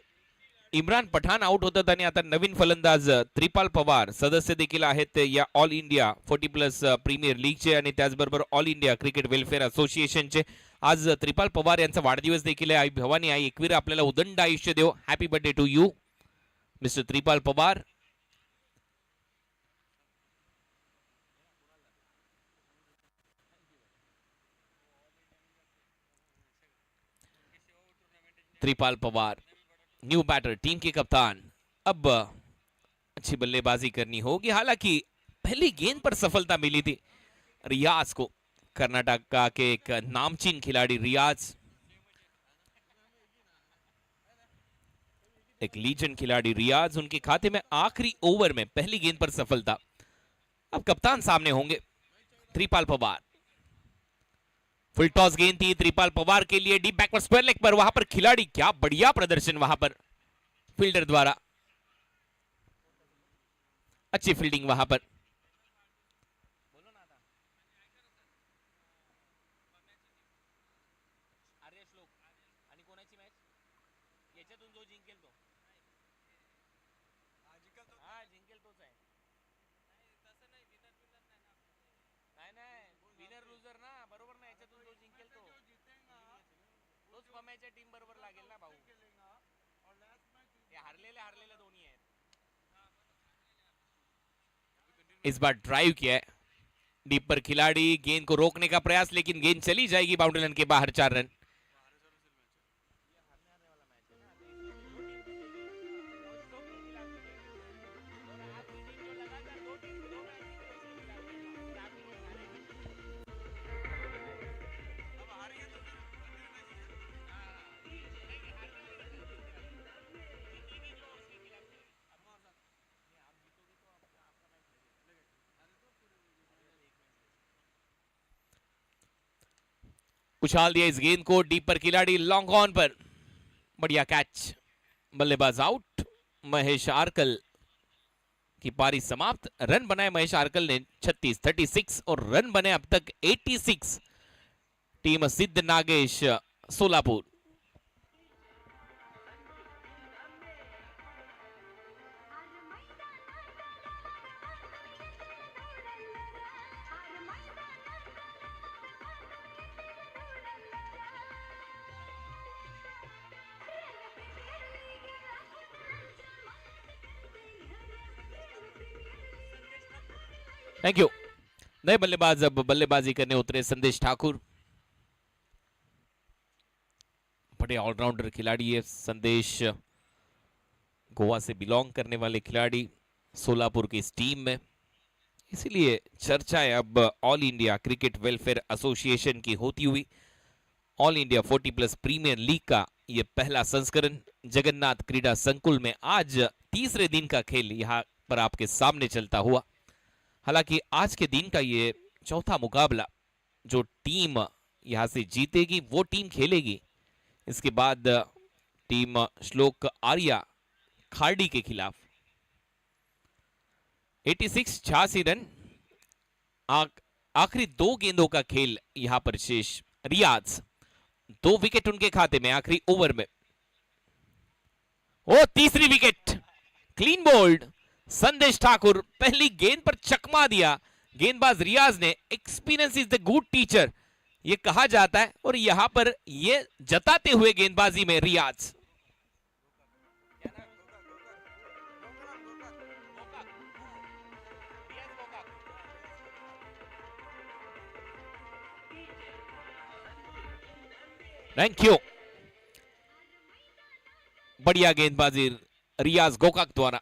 Imran Pathan out होतात आणि आता नवीन फलंदाज त्रिपाल पवार सदस्य देखील आहेत या ऑल इंडिया 40+ प्रीमियर लीगचे आणि त्याचबरोबर ऑल इंडिया क्रिकेट वेलफेअर असोसिएशनचे। आज त्रिपाल पवार यांचा वाढदिवस देखील आहे। आई भवानी आई एकवीर आपल्याला उदंड आयुष्य देव। Happy birthday to you mister Tripal Pawar. त्रिपाल पवार न्यू बैटर, टीम के कप्तान। अब अच्छी बल्लेबाजी करनी होगी। हालांकि पहली गेंद पर सफलता मिली थी रियाज को, कर्नाटका के एक नामचीन खिलाड़ी रियाज, एक लीजेंड खिलाड़ी रियाज, उनके खाते में आखिरी ओवर में पहली गेंद पर सफलता। अब कप्तान सामने होंगे त्रिपाल पवार। फुल टॉस गेंद थी त्रिपाल पवार के लिए, डीप बैक पर स्क्वायर लेग पर, वहां पर खिलाड़ी, क्या बढ़िया प्रदर्शन वहां पर फील्डर द्वारा, अच्छी फील्डिंग वहां पर। इस बार ड्राइव किया है डीप पर, खिलाड़ी गेंद को रोकने का प्रयास, लेकिन गेंद चली जाएगी बाउंड्री लाइन के बाहर, 4 रन। उछाल दिया इस गेंद को डीप पर, खिलाड़ी लॉन्ग ऑन पर, बढ़िया कैच, बल्लेबाज आउट। महेश आर्कल की पारी समाप्त। रन बनाए महेश आर्कल ने 36 और रन बने अब तक 86। टीम सिद्ध नागेश सोलापुर। Thank you. नए बल्लेबाज अब बल्लेबाजी करने उतरे संदेश ठाकुर, बड़े ऑलराउंडर खिलाड़ी है संदेश, गोवा से बिलोंग करने वाले खिलाड़ी, सोलापुर की इस टीम में, इसीलिए चर्चाएं अब all India cricket welfare association की होती हुई। ऑल इंडिया 40+ प्रीमियर लीग का यह पहला संस्करण जगन्नाथ क्रीडा संकुल में आज तीसरे दिन का खेल यहां पर आपके सामने चलता हुआ। हालांकि आज के दिन का ये चौथा मुकाबला, जो टीम यहां से जीतेगी वो टीम खेलेगी। इसके बाद टीम श्लोक आर्या खाड़ी के खिलाफ 86 रन। आखिरी 2 गेंदों का खेल यहां पर शेष। रियाज 2 विकेट उनके खाते में आखिरी ओवर में। ओ तीसरी विकेट, क्लीन बोल्ड। संदेश ठाकुर पहली गेंद पर चकमा दिया। गेंदबाज रियाज ने, experience is the good teacher ये कहा जाता है, और यहां पर ये जताते हुए गेंदबाजी में रियाज। Thank you. बढ़िया गेंदबाजी रियाज गोकाक द्वारा।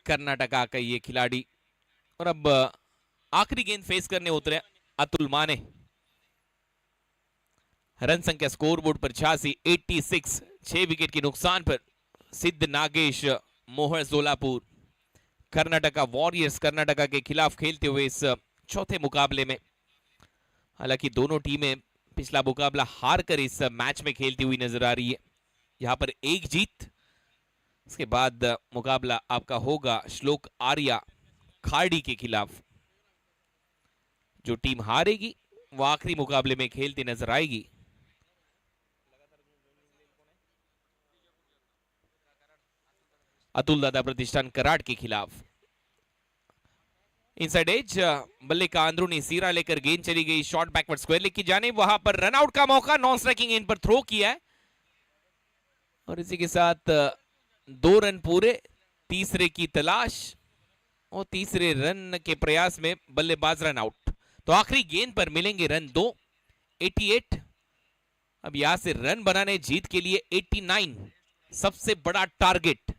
कर्नाटका का ये खिलाड़ी, और अब आखिरी गेंद फेस करने उतरे अतुल माने। रन संख्या स्कोरबोर्ड पर 86, 6 विकेट के नुकसान पर सिद्ध नागेश मोहर सोलापुर कर्नाटका वॉरियर्स कर्नाटका के खिलाफ खेलते हुए इस चौथे मुकाबले में। हालांकि दोनों टीमें पिछला मुकाबला हार कर इस मैच में खेलती हुई नजर आ रही है। यहां पर एक जीत, इसके बाद मुकाबला आपका होगा श्लोक आर्या खाड़ी के खिलाफ। जो टीम हारेगी वो आखिरी मुकाबले में खेलती नजर आएगी। अतुल दादा प्रतिष्ठान कराड़ के खिलाफ। इनसाइड एज, बल्ले का अंदरूनी सीरा लेकर गेंद चली गई शॉर्ट बैकवर्ड स्क्वायर लेग की जाने, वहां पर रनआउट का मौका, नॉन स्ट्राइकिंग इन पर थ्रो किया है, और इसी के साथ 2 रन पूरे। तीसरे की तलाश और तीसरे रन के प्रयास में बल्लेबाज रन आउट। तो आखिरी गेंद पर मिलेंगे रन 2, 88। अब यहां से रन बनाने जीत के लिए 89 सबसे बड़ा टारगेट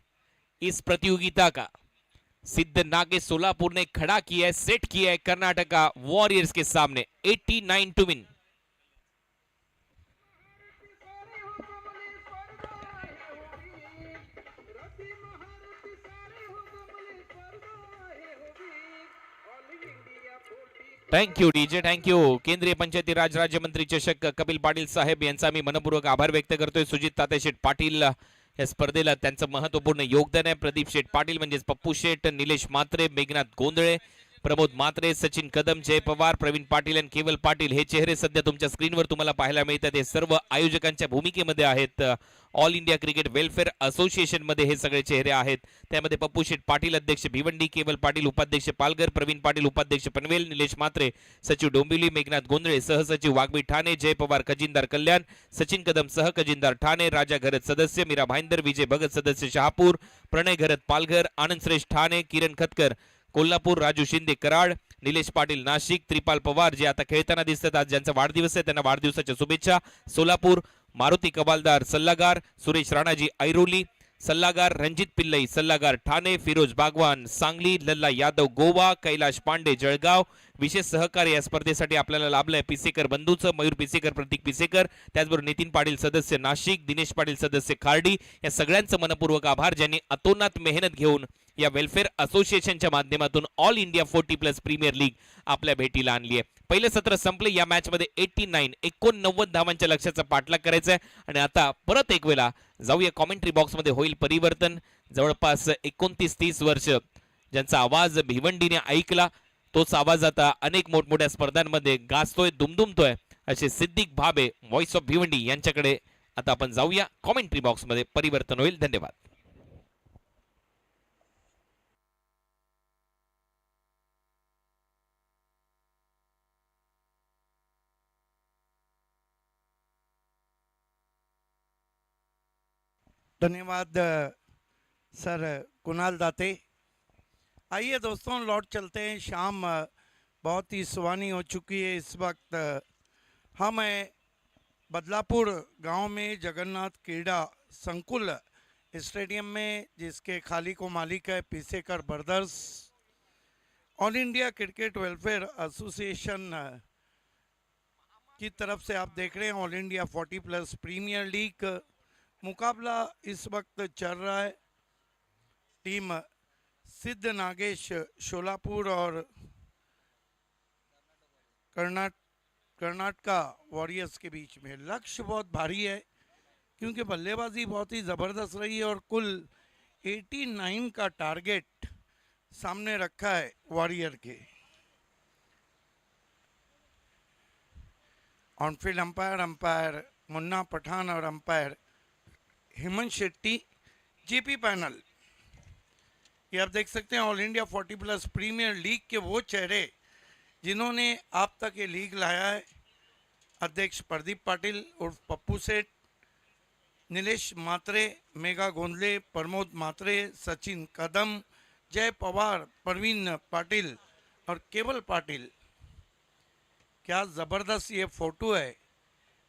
इस प्रतियोगिता का। सिद्ध नागेश सोलापुर ने खड़ा किया है, सेट किया है कर्नाटका वॉरियर्स के सामने। 89 to win. Thank you DJ, thank you. केंद्रीय पंचायती राज राज्यमंत्री चषक कपिल पाटील साहेब यांचा मी मनपूर्वक आभार व्यक्त करतोय. सुजित तात्याशेठ पाटील या स्पर्धेला त्यांचं महत्वपूर्ण योगदान आहे. प्रदीप शेठ पाटील म्हणजेच पप्पू शेठ, निलेश म्हात्रे, मेघनाथ गोंधळे, प्रमोद म्हात्रे, सचिन कदम, जय पवार, प्रवीण पाटील आणि केवल पाटील हे चेहरे सध्या तुमच्या स्क्रीनवर तुम्हाला पाहायला मिळतात. हे सर्व आयोजकांच्या भूमिकेमध्ये आहेत. All India cricket welfare association मध्ये हे सगळे चेहरे आहेत. त्यामध्ये पप्पू शेठ पाटील अध्यक्ष भिवंडी, केवल पाटील उपाध्यक्ष पालघर, प्रवीण पाटील उपाध्यक्ष पनवेल, निलेश म्हात्रे सचिव डोंबिवली, मेघनाथ गोंधळे सहसचिव वाघबी ठाणे, जय पवार खजिनदार कल्याण, सचिन कदम सह खजिनदार ठाणे, राजा घरत सदस्य, मीरा भाईंदर, विजय भगत सदस्य शहापूर, प्रणय घरत पालघर, आनंद श्रेष्ठ ठाणे, किरण खतकर कोल्हापूर, राजू शिंदे कराड, निलेश पाटील नाशिक, त्रिपाल पवार जे आता खेळताना दिसतात, आज ज्यांचा वाढदिवस आहे त्यांना वाढदिवसाच्या शुभेच्छा, सोलापूर, मारुती कबालदार सल्लागार, सुरेश राणाजी ऐरोली सल्लागार, रणजित पिल्लई सल्लागार ठाणे, फिरोज बागवान सांगली, लल्ला यादव गोवा, कैलाश पांडे जळगाव. विशेष सहकार्य या स्पर्धेसाठी आपल्याला लाभलंय पिसेकर बंधूचं, मयूर पिसेकर, प्रतीक पिसेकर, त्याचबरोबर नितीन पाटील सदस्य नाशिक, दिनेश पाटील सदस्य खार्डी. या सगळ्यांचं मनपूर्वक आभार ज्यांनी अतोनात मेहनत घेऊन या वेलफेअर असोसिएशनच्या माध्यमातून ऑल इंडिया 40+ प्रीमियर लीग आपल्या भेटीला आणली आहे. पहिलं सत्र संपले. या मॅच मध्ये 89 धावांच्या लक्ष्याचा पाठलाग करायचा आहे आणि आता परत एक वेळा जाऊया कॉमेंट्री बॉक्स मध्ये. होईल परिवर्तन. जवळपास 29-30 वर्ष ज्यांचा आवाज भिवंडीने ऐकला तोच आवाज आता अनेक मोठमोठ्या स्पर्धांमध्ये गाजतोय, दुमदुमतोय असे सिद्दीक भाबे व्हॉइस ऑफ भिवंडी यांच्याकडे आता आपण जाऊया. कॉमेंट्री बॉक्स मध्ये परिवर्तन होईल. धन्यवाद. धन्यवाद सर कुणाल दाते। आइए दोस्तों लौट चलते हैं। शाम बहुत ही सुहानी हो चुकी है। इस वक्त हम हैं बदलापुर गांव में जगन्नाथ क्रीड़ा संकुल स्टेडियम में, जिसके खाली को मालिक है Pisekar brothers. All India cricket welfare association की तरफ से आप देख रहे हैं ऑल इंडिया 40+ प्रीमियर लीग मुकाबला इस वक्त चल रहा है। टीम सिद्ध नागेश शोलापुर और कर्नाटका वॉरियर्स के बीच में। लक्ष्य बहुत भारी है क्योंकि बल्लेबाजी बहुत ही ज़बरदस्त रही है और कुल 89 का टारगेट सामने रखा है वॉरियर के। ऑनफील्ड अंपायर मुन्ना पठान और umpire Hemant Shetty. GP panel ये आप देख सकते हैं ऑल इंडिया 40+ प्रीमियर लीग के वो चेहरे जिन्होंने आप तक ये लीग लाया है। अध्यक्ष प्रदीप पाटिल उर्फ पप्पू सेठ, नीलेश म्हात्रे, मेघा गोंधले, प्रमोद म्हात्रे, सचिन कदम, जय पवार, प्रवीण पाटिल और केवल पाटिल। क्या ज़बरदस्त ये फ़ोटो है।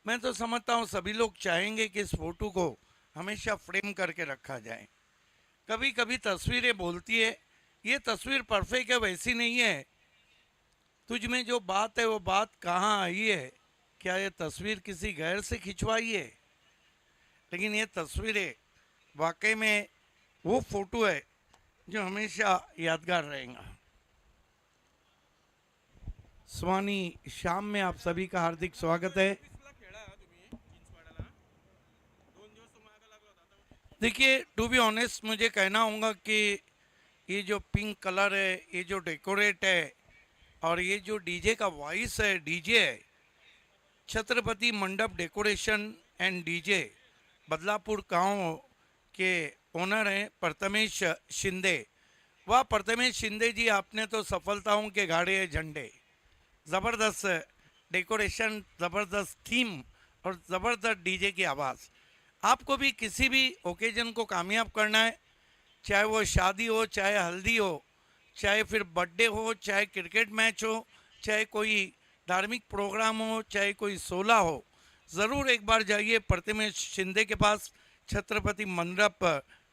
मैं तो समझता हूँ सभी लोग चाहेंगे कि इस फ़ोटो को हमेशा फ्रेम करके रखा जाए। कभी कभी तस्वीरें बोलती है, ये तस्वीर परफेक्ट है वैसी नहीं है। तुझ में जो बात है वो बात कहाँ आई है। क्या ये तस्वीर किसी गैर से खिंचवाई है? लेकिन ये तस्वीरें वाकई में वो फोटो है जो हमेशा यादगार रहेगा। स्वानी शाम में आप सभी का हार्दिक स्वागत है। देखिए टू बी ऑनेस्ट मुझे कहना होगा कि ये जो पिंक कलर है, ये जो डेकोरेट है और ये जो डीजे का वॉइस है, डीजे है छत्रपति मंडप डेकोरेशन एंड डीजे बदलापुर गांव के ओनर हैं प्रथमेश शिंदे। वाह प्रथमेश शिंदे जी, आपने तो सफलताओं के गाड़े झंडे। ज़बरदस्त डेकोरेशन, ज़बरदस्त थीम और ज़बरदस्त डीजे की आवाज़। आपको भी किसी भी ओकेजन को कामयाब करना है, चाहे वो शादी हो, चाहे हल्दी हो, चाहे फिर बर्थडे हो, चाहे क्रिकेट मैच हो, चाहे कोई धार्मिक प्रोग्राम हो, चाहे कोई सोला हो, ज़रूर एक बार जाइए प्रथमेश शिंदे के पास, छत्रपति मंडप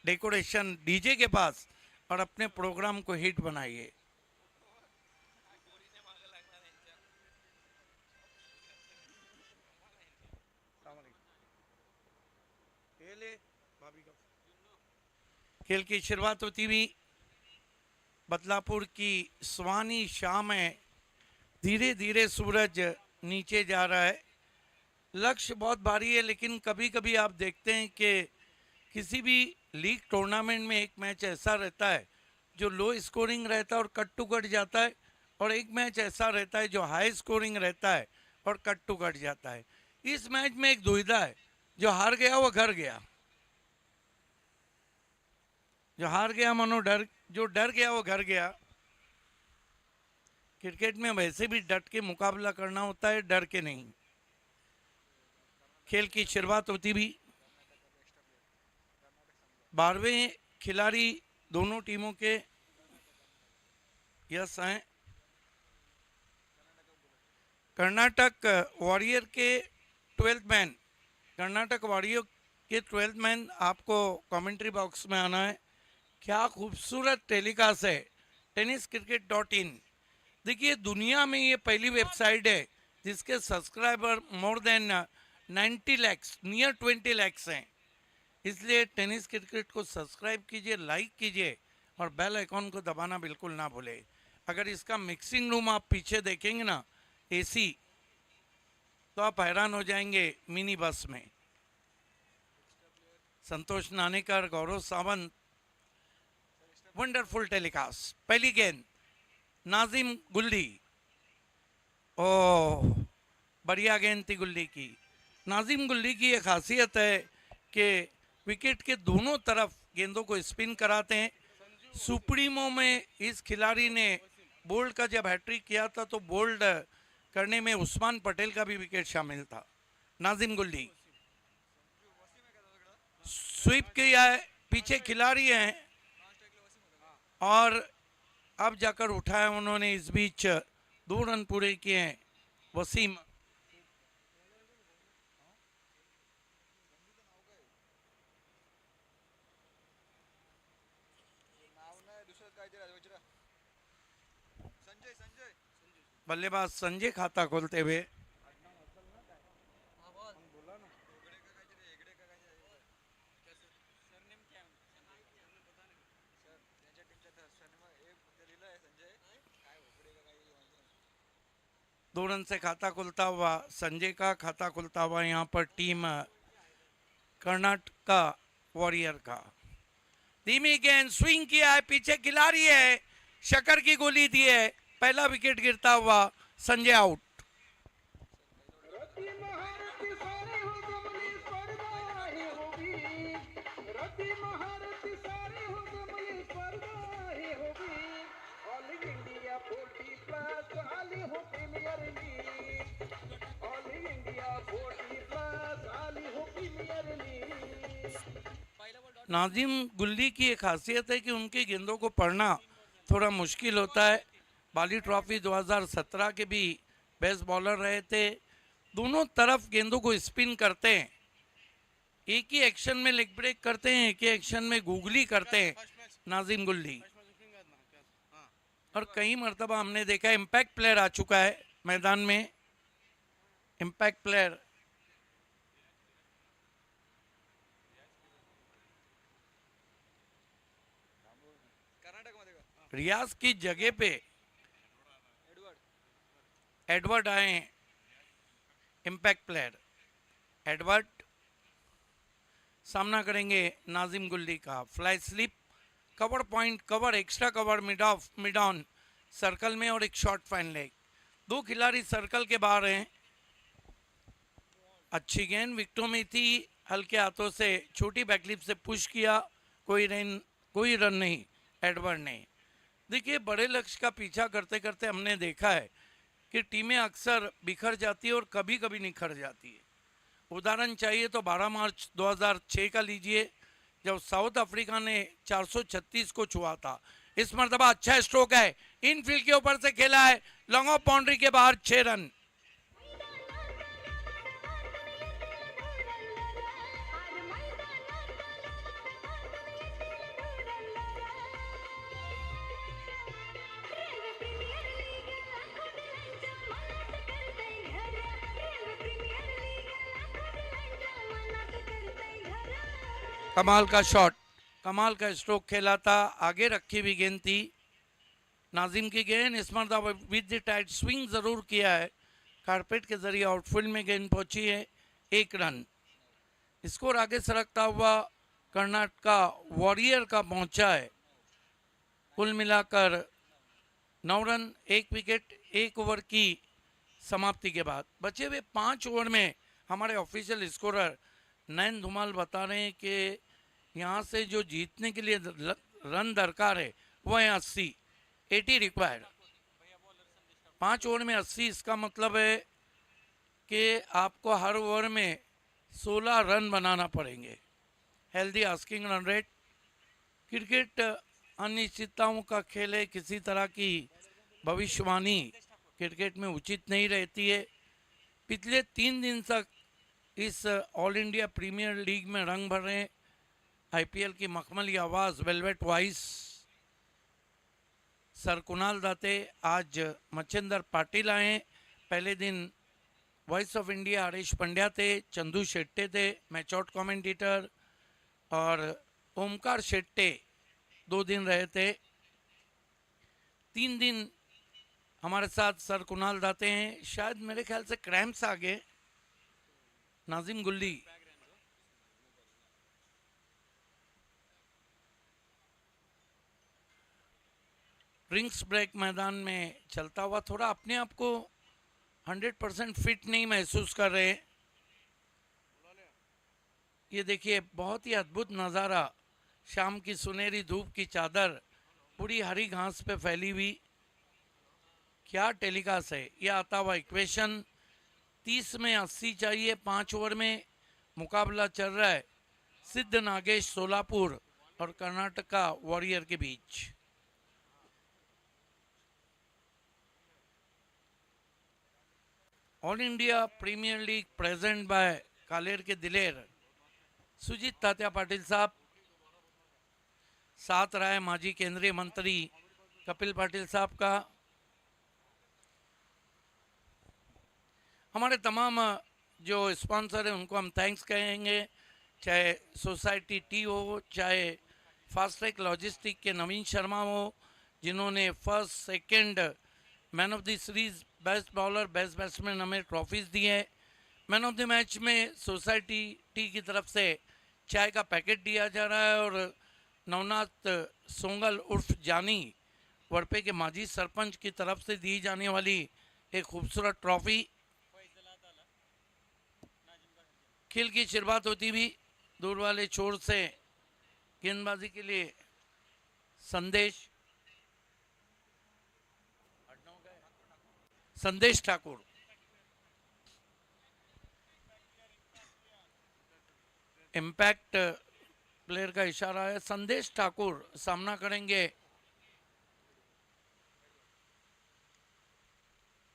डेकोरेशन डीजे के पास और अपने प्रोग्राम को हिट बनाइए। खेल की शुरुआत होती हुई बदलापुर की सुहानी शाम है। धीरे धीरे सूरज नीचे जा रहा है। लक्ष्य बहुत भारी है, लेकिन कभी कभी आप देखते हैं कि किसी भी लीग टूर्नामेंट में एक मैच ऐसा रहता है जो लो स्कोरिंग रहता है और कट टू कट जाता है, और एक मैच ऐसा रहता है जो हाई स्कोरिंग रहता है और कट टू कट जाता है। इस मैच में एक दुविधा है, जो हार गया वो घर गया, जो हार गया मानो डर, जो डर गया वो घर गया। क्रिकेट में वैसे भी डट के मुकाबला करना होता है, डर के नहीं। खेल की शुरुआत होती भी 12वें खिलाड़ी दोनों टीमों के यस हैं। कर्नाटक वॉरियर के 12th मैन, कर्नाटक वॉरियर के 12th मैन आपको कमेंट्री बॉक्स में आना है। क्या खूबसूरत टेलीकास्ट है tenniscricket.in। देखिए दुनिया में ये पहली वेबसाइट है जिसके subscriber more than 90 lakhs, near 20 lakhs हैं। इसलिए टेनिस क्रिकेट को सब्सक्राइब कीजिए, लाइक कीजिए और बेल आइकॉन को दबाना बिल्कुल ना भूले। अगर इसका मिक्सिंग रूम आप पीछे देखेंगे ना, एसी, तो आप हैरान हो जाएंगे। मिनी बस में संतोष नानेकर, गौरव सावंत, वंडरफुल टेलीकास्ट। पहली गेंद नाजिम गुल्ली, ओह बढ़िया गेंद थी गुल्ली की। नाजिम गुल्ली की ये खासियत है कि विकेट के दोनों तरफ गेंदों को स्पिन कराते हैं। सुप्रीमो में इस खिलाड़ी ने बोल्ड का जब हैट्रिक किया था तो बोल्ड करने में उस्मान पटेल का भी विकेट शामिल था। नाजिम गुल्ली स्वीप किया है, पीछे खिलाड़ी हैं और अब जाकर उठाया उन्होंने। इस बीच 2 रन पूरे किए हैं वसीम। बल्लेबाज संजय खाता खोलते हुए। दो रन से खाता खुलता हुआ संजय का खाता खुलता हुआ यहाँ पर टीम कर्नाटका वॉरियर का। धीमी गेंद स्विंग किया है, पीछे खिलाड़ी है, शकर की गोली दी है, पहला विकेट गिरता हुआ संजय आउट। नाजिम गुल्ली की एक खासियत है कि उनकी गेंदों को पढ़ना थोड़ा मुश्किल होता है। बाली ट्रॉफी 2017 के भी बेस्ट बॉलर रहे थे। दोनों तरफ गेंदों को स्पिन करते हैं, एक ही एक्शन में लेग ब्रेक करते हैं, एक ही एक्शन में गूगली करते हैं नाजिम गुल्ली। और कई मरतबा हमने देखा इम्पैक्ट प्लेयर आ चुका है मैदान में। इम्पैक्ट प्लेयर रियाज की जगह पे एडवर्ड आए। इम्पैक्ट प्लेयर एडवर्ड सामना करेंगे नाजिम गुल्ली का। Fly slip, cover point, cover, extra cover, mid of, mid on circle में और एक शॉर्ट फाइन लेग। 2 खिलाड़ी सर्कल के बाहर हैं। अच्छी गेंद विकेटों में थी, हल्के हाथों से छोटी बैकलिप से पुश किया, कोई रन नहीं एडवर्ड ने। देखिए बड़े लक्ष्य का पीछा करते करते हमने देखा है कि टीमें अक्सर बिखर जाती है और कभी कभी निखर जाती है। उदाहरण चाहिए तो 12 मार्च 2006 का लीजिए, जब साउथ अफ्रीका ने 436 को छुआ था। इस मरतबा अच्छा स्ट्रोक है, इनफील्ड के ऊपर से खेला है, लॉन्ग ऑफ बाउंड्री के बाहर 6 रन। कमाल का शॉट, कमाल का स्ट्रोक खेला था, आगे रखी हुई गेंद थी। नाजिम की गेंद इस मरतबा विद द टाइट स्विंग ज़रूर किया है, कारपेट के जरिए आउटफील्ड में गेंद पहुंची है, 1 रन। स्कोर आगे सरकता हुआ कर्नाटक वॉरियर का पहुंचा है, कुल मिलाकर 9 रन, 1 विकेट, 1 ओवर की समाप्ति के बाद। बचे हुए 5 ओवर में हमारे ऑफिशियल स्कोरर नयन धुमाल बता रहे हैं कि यहाँ से जो जीतने के लिए रन दरकार है वो है 80 रिक्वायर्ड। 5 ओवर में 80, इसका मतलब है कि आपको हर ओवर में 16 रन बनाना पड़ेंगे। Healthy asking run rate. Cricket अनिश्चितताओं का खेल है, किसी तरह की भविष्यवाणी क्रिकेट में उचित नहीं रहती है। पिछले 3 दिन तक इस ऑल इंडिया प्रीमियर लीग में रंग भर रहे हैं। आईपीएल की मखमली आवाज़ वेलवेट वॉइस सर कुणाल दाते, आज मच्छिंदर पाटिल आए। पहले दिन voice of India Harish Pandya थे, चंदू शेट्टे थे मैच आउट कमेंटेटर, और ओमकार शेट्टे 2 दिन रहे थे। 3 दिन हमारे साथ सर कुणाल दाते हैं। शायद मेरे ख्याल से क्रैम्प्स आ गए। नाजिम गुल्ली ड्रिंक्स ब्रेक मैदान में चलता हुआ थोड़ा अपने आप को 100% फिट नहीं महसूस कर रहे। ये देखिए बहुत ही अद्भुत नज़ारा, शाम की सुनहरी धूप की चादर पूरी हरी घास पे फैली हुई। क्या टेलीकास्ट है। यह आता हुआ इक्वेशन 30 में 80 चाहिए 5 ओवर में। मुकाबला चल रहा है सिद्ध नागेश सोलापुर और कर्नाटक वॉरियर के बीच। All India premier league present by कालेर के दिलेर सुजीत तात्या पाटिल साहब, साथ रहा है माजी केंद्रीय मंत्री कपिल पाटिल साहब का। हमारे तमाम जो स्पॉन्सर हैं उनको हम थैंक्स कहेंगे, चाहे सोसाइटी टी हो, चाहे फास्ट ट्रैक लॉजिस्टिक के नवीन शर्मा हो, जिन्होंने first second man of the series, best bowler, best batsman हमें ट्रॉफीज दी है। मैन ऑफ द मैच में सोसाइटी टी की तरफ से चाय का पैकेट दिया जा रहा है, और नवनाथ सोंगल उर्फ जानी वड़पे के माजी सरपंच की तरफ से दी जाने वाली एक खूबसूरत ट्रॉफी। खेल की शुरुआत होती भी दूर वाले छोर से गेंदबाजी के लिए संदेश ठाकुर। इम्पैक्ट प्लेयर का इशारा है। संदेश ठाकुर सामना करेंगे।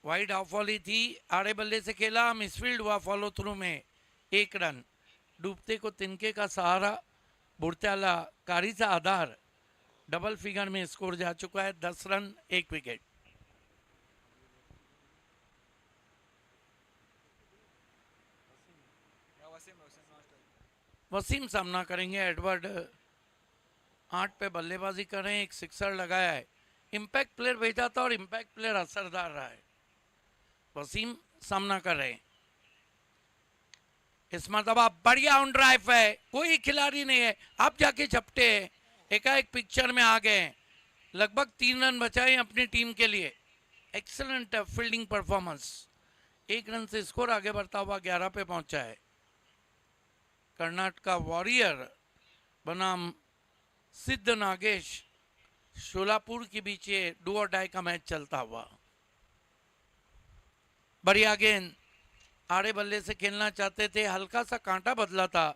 वाइड ऑफ वॉली थी, आड़े बल्ले से खेला, मिसफील्ड हुआ फॉलो थ्रू में, 1 रन। डूबते को तिनके का सहारा, बुढ़त्याला कारी सा आधार, डबल फिगर में स्कोर जा चुका है, 10 रन 1 विकेट। वसीम सामना करेंगे। एडवर्ड 8 पे बल्लेबाजी कर रहे हैं, एक सिक्सर लगाया है। इम्पैक्ट प्लेयर भेजा था और इम्पैक्ट प्लेयर असरदार रहा है। वसीम सामना कर रहे हैं। इस मरतबा बढ़िया ऑन ड्राइव है, कोई खिलाड़ी नहीं है, आप जाके झपटे हैं, एकाएक पिक्चर में आ गए। लगभग 3 रन बचाए अपनी टीम के लिए। Excellent fielding performance. 1 रन से स्कोर आगे बढ़ता हुआ 11 पे पहुंचा है। कर्नाटक वॉरियर बनाम सिद्ध नागेश शोलापुर के बीच ये डू और डाई का मैच चलता हुआ। बढ़िया गेंद, आड़े बल्ले से खेलना चाहते थे, हल्का सा कांटा बदला था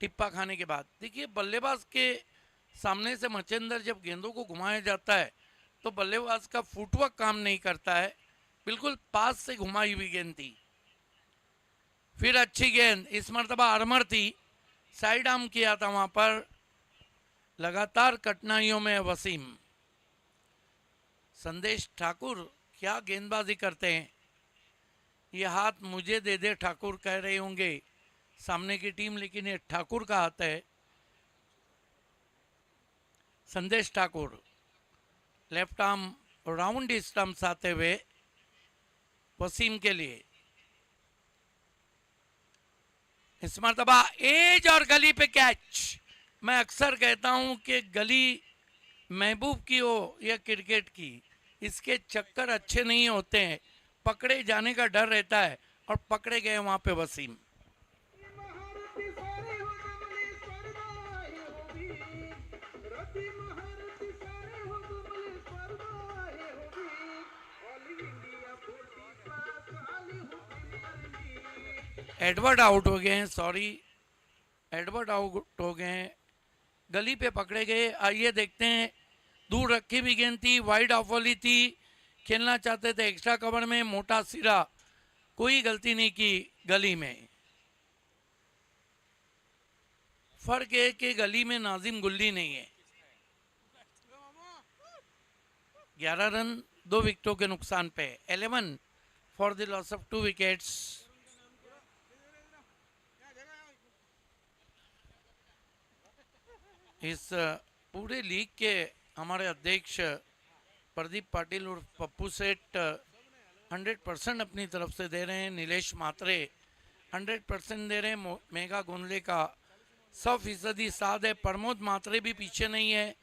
टिप्पा खाने के बाद। देखिए बल्लेबाज के सामने से मच्छिंदर जब गेंदों को घुमाया जाता है तो बल्लेबाज का फुटवर्क काम नहीं करता है। बिल्कुल पास से घुमाई हुई गेंद थी। फिर अच्छी गेंद, इस मरतबा आर्मर थी, साइड आर्म किया था वहां पर। लगातार कठिनाइयों में वसीम। संदेश ठाकुर क्या गेंदबाजी करते हैं। ये हाथ मुझे दे दे ठाकुर कह रहे होंगे सामने की टीम, लेकिन ये ठाकुर का हाथ है। संदेश Thakur left arm round stumps आते हुए वसीम के लिए। इस मरतबा एज और गली पे कैच। मैं अक्सर कहता हूं कि गली महबूब की हो या क्रिकेट की, इसके चक्कर अच्छे नहीं होते हैं, पकड़े जाने का डर रहता है, और पकड़े गए वहां पे वसीम। एडवर्ड आउट हो गए हैं, सॉरी, एडवर्ड आउट हो गए हैं, गली पे पकड़े गए। आइए देखते हैं, दूर रखी भी गेंद थी, वाइड ऑफ वाली थी, खेलना चाहते थे एक्स्ट्रा कवर में, मोटा सिरा, कोई गलती नहीं की गली में। फर्क है कि गली में नाजिम गुल्ली नहीं है। 11 रन 2 विकेटों के नुकसान पे, 11 for the loss of 2 wickets. इस पूरे लीग के हमारे अध्यक्ष प्रदीप पाटिल और पप्पू सेठ 100% अपनी तरफ से दे रहे हैं। नीलेश मात्रे 100% दे रहे हैं। मेघा गोंदले का 100% साथ है। प्रमोद मात्रे भी पीछे नहीं है।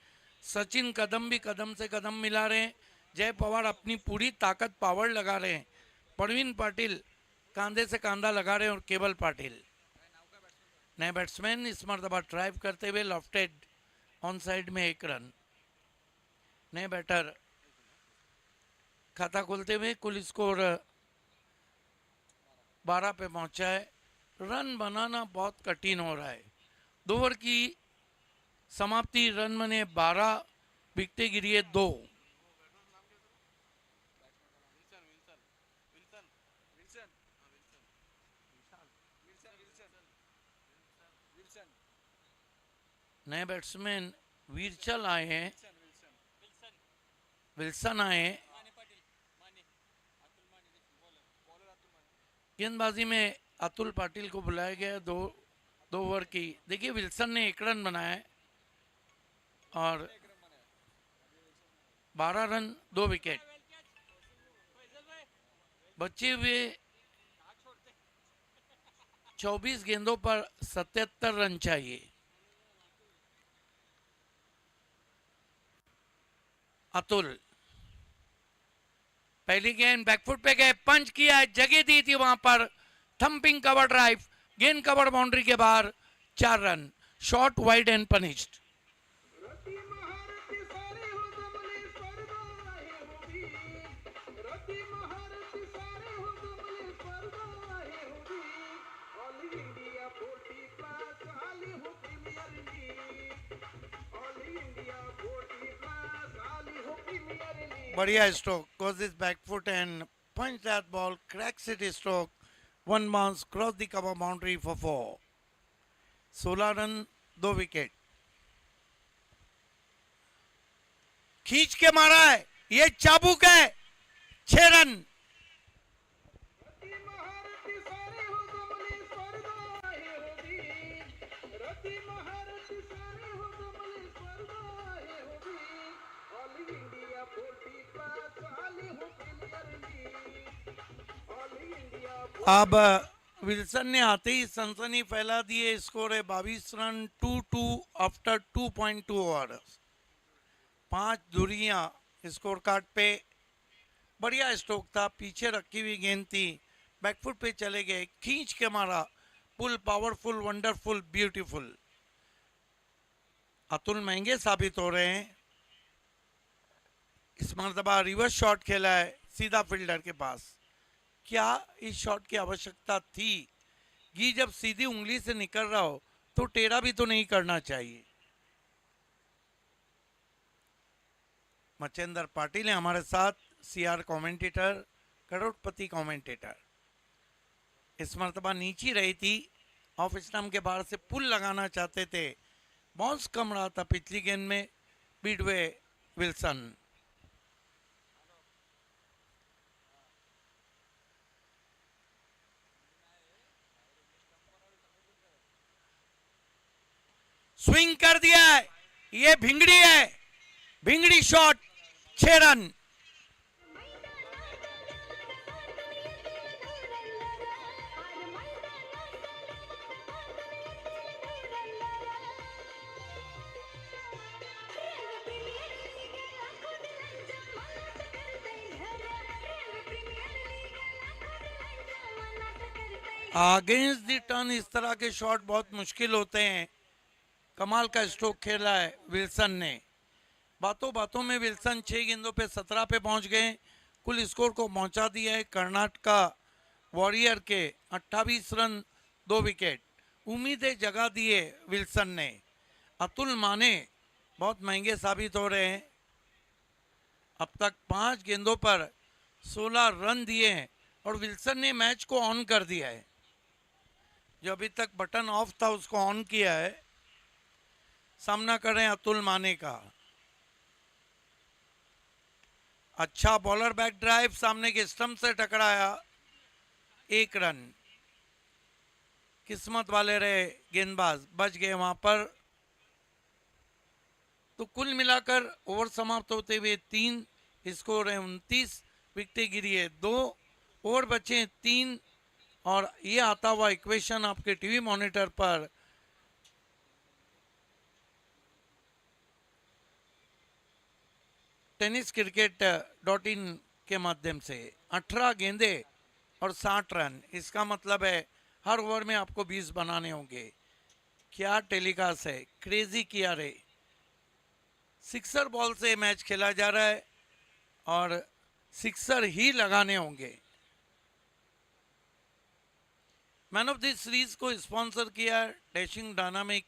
सचिन कदम भी कदम से कदम मिला रहे हैं। जय पवार अपनी पूरी ताकत पावर लगा रहे हैं। परवीन पाटिल कांधे से कांधा लगा रहे हैं, और केवल पाटिल। नए बैट्समैन इस मरतबा ड्राइव करते हुए लॉफ्टेड ऑन साइड में 1 रन। नए बैटर खाता खोलते हुए कुल स्कोर 12 पे पहुंचा है। रन बनाना बहुत कठिन हो रहा है। 2 ओवर की समाप्ति, रन बने 12, विकेटें गिरी है 2। नए बैट्समैन वीरचल आए हैं, विल्सन आए हैं। गेंदबाजी में अतुल पाटिल को बुलाया गया। 2 ओवर की, देखिए विल्सन ने 1 रन बनाया है और 12 रन 2 विकेट। बचे हुए 24 गेंदों पर 77 रन चाहिए। अतुल पहली गेंद बैकफुट पे गए, पंच किया है, जगह दी थी वहां पर, थंपिंग कवर ड्राइव, गेंद कवर बाउंड्री के बाहर, 4 run, shot wide and punished. बढ़िया stroke, goes his back foot and punch that ball, cracks it stroke, 1 bounce, cross the cover boundary for 4. 16 run 2 wicket. खींच के मारा है, ये चाबुक है, 6 रन। अब विल्सन ने आते ही सनसनी फैला दिए। स्कोर है 22 रन, 2-2 आफ्टर 2.2 ओवर। 5 धुरियां स्कोर कार्ड पे। बढ़िया स्ट्रोक था, पीछे रखी हुई गेंद थी, बैकफुट पे चले गए, खींच के मारा, पुल पावरफुल, वंडरफुल, ब्यूटीफुल। अतुल महंगे साबित हो रहे हैं। इस मरतबा रिवर्स शॉट खेला है सीधा फील्डर के पास। क्या इस शॉट की आवश्यकता थी? गी जब सीधी उंगली से निकल रहा हो तो टेढ़ा भी तो नहीं करना चाहिए। मचेंद्र पाटिल है हमारे साथ, सीआर कमेंटेटर, करोड़पति कमेंटेटर। इस मरतबा नीचे रही थी, ऑफ स्टंप के बाहर से पुल लगाना चाहते थे, बाउंस कम रहा था पिछली गेंद में, बीडवे विल्सन। स्विंग कर दिया है, ये भिंगड़ी है, भिंगड़ी shot, 6 run. Against the turn इस तरह के शॉट बहुत मुश्किल होते हैं। कमाल का स्ट्रोक खेला है विल्सन ने। बातों बातों में विल्सन 6 गेंदों पे 17 पे पहुंच गए, कुल स्कोर को पहुंचा दिया है कर्नाटका वॉरियर के 28 रन 2 विकेट। उम्मीदें जगा दिए विल्सन ने। अतुल माने बहुत महंगे साबित हो रहे हैं। अब तक 5 गेंदों पर 16 रन दिए हैं और विल्सन ने मैच को ऑन कर दिया है। जो अभी तक बटन ऑफ था उसको ऑन किया है। सामना कर रहे हैं अतुल माने का। अच्छा बॉलर बैक ड्राइव, सामने के स्टंप से टकराया, 1 रन। किस्मत वाले रहे गेंदबाज, बच गए वहां पर। तो कुल मिलाकर ओवर समाप्त होते हुए 3, स्कोर है 29, विकेटें गिरी है 2, ओवर बचे 3। और ये आता हुआ इक्वेशन आपके टीवी मॉनिटर पर tenniscricket.in के माध्यम से 18 गेंदे और 60 रन। इसका मतलब है हर ओवर में आपको 20 बनाने होंगे। क्या टेलीकास्ट है, क्रेजी किया रे। सिक्सर बॉल से मैच खेला जा रहा है और सिक्सर ही लगाने होंगे। मैन ऑफ द सीरीज को स्पॉन्सर किया डैशिंग डायनामिक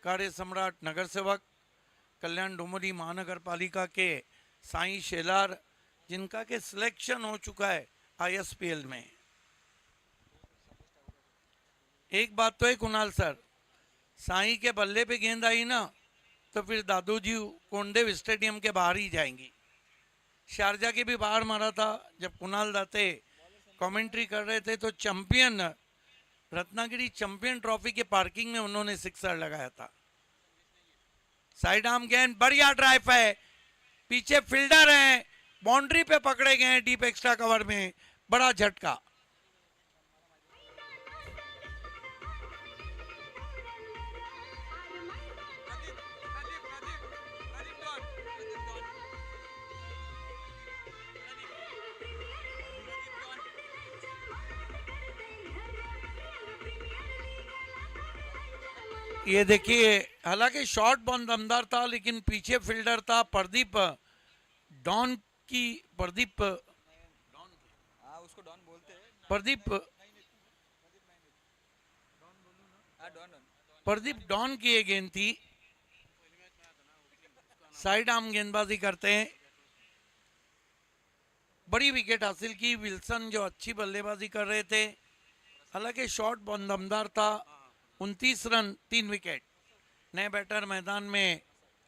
कार्य सम्राट नगर सेवक कल्याण डुमरी महानगर पालिका के साईं शेलार, जिनका के सिलेक्शन हो चुका है ISPL में। एक बात तो है कुणाल सर, साईं के बल्ले पे गेंद आई ना तो फिर दादू जी कोंडेव स्टेडियम के बाहर ही जाएंगी। शारजा के भी बाहर मारा था जब कुणाल दाते कमेंट्री कर रहे थे, तो चैंपियन रत्नागिरी चैंपियन ट्रॉफी के पार्किंग में उन्होंने सिक्सर लगाया था। साइड आर्म गेंद, बढ़िया ड्राइव है, पीछे फील्डर हैं, बाउंड्री पे पकड़े गए हैं डीप एक्स्ट्रा कवर में, बड़ा झटका। ये देखिए, हालांकि शॉट बहुत दमदार था लेकिन पीछे फील्डर था प्रदीप डॉन की। प्रदीप डॉन की ये गेंद थी। साइड आर्म गेंदबाजी करते हैं। बड़ी विकेट हासिल की विल्सन, जो अच्छी बल्लेबाजी कर रहे थे। हालांकि शॉट बहुत दमदार था। 29 रन 3 विकेट। नए बैटर मैदान में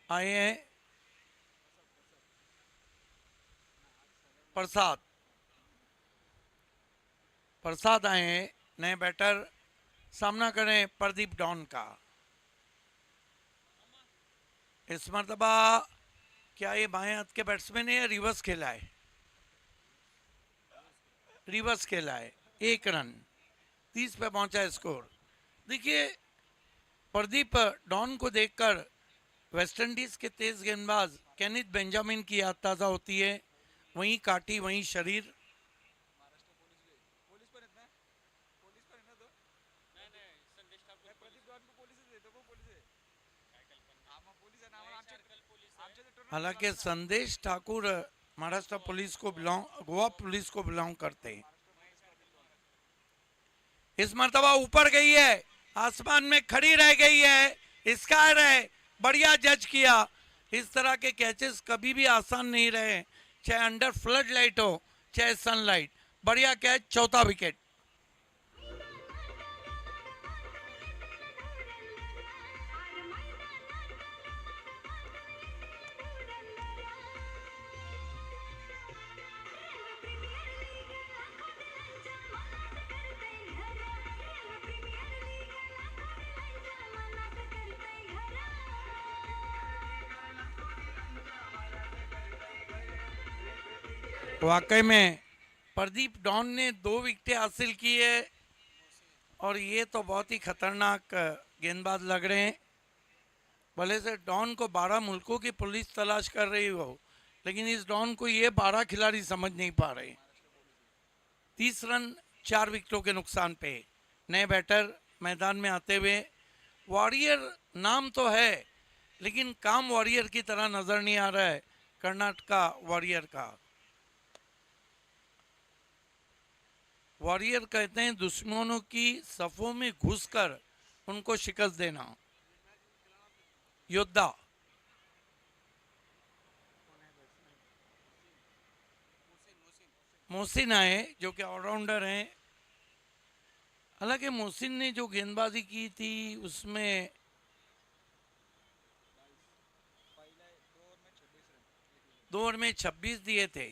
आए हैं प्रसाद आए हैं नए बैटर। सामना करें प्रदीप डॉन का। इस मरतबा क्या ये बाएं हाथ के बैट्समैन है या रिवर्स खेला है? रिवर्स खेला है। 1 रन, 30 पे पहुंचा है स्कोर। देखिए, प्रदीप डॉन को देखकर वेस्ट इंडीज के तेज गेंदबाज केनिथ बेंजामिन की याद ताज़ा होती है। वहीं काटी वहीं शरीर। हालांकि संदेश ठाकुर महाराष्ट्र पुलिस को गोवा पुलिस को बिलोंग करते हैं। इस मर्तबा ऊपर गई है, आसमान में खड़ी रह गई है, स्कायर है, बढ़िया जज किया। इस तरह के कैचेस कभी भी आसान नहीं रहे, चाहे अंडर फ्लड लाइट हो चाहे सनलाइट। बढ़िया कैच, चौथा विकेट। वाकई में प्रदीप डॉन ने 2 विकेटें हासिल की है और ये तो बहुत ही खतरनाक गेंदबाज लग रहे हैं। भले से डॉन को 12 मुल्कों की पुलिस तलाश कर रही हो, लेकिन इस डॉन को ये 12 खिलाड़ी समझ नहीं पा रहे। 30 रन 4 विकेटों के नुकसान पे। नए बैटर मैदान में आते हुए। वॉरियर नाम तो है लेकिन काम वॉरियर की तरह नजर नहीं आ रहा है कर्नाटका वॉरियर का। वॉरियर कहते हैं दुश्मनों की सफों में घुसकर उनको शिकस्त देना, योद्धा। मोहसिन आए जो कि ऑलराउंडर हैं। हालांकि मोहसिन ने जो गेंदबाजी की थी उसमें दो ओवर में 26 दिए थे।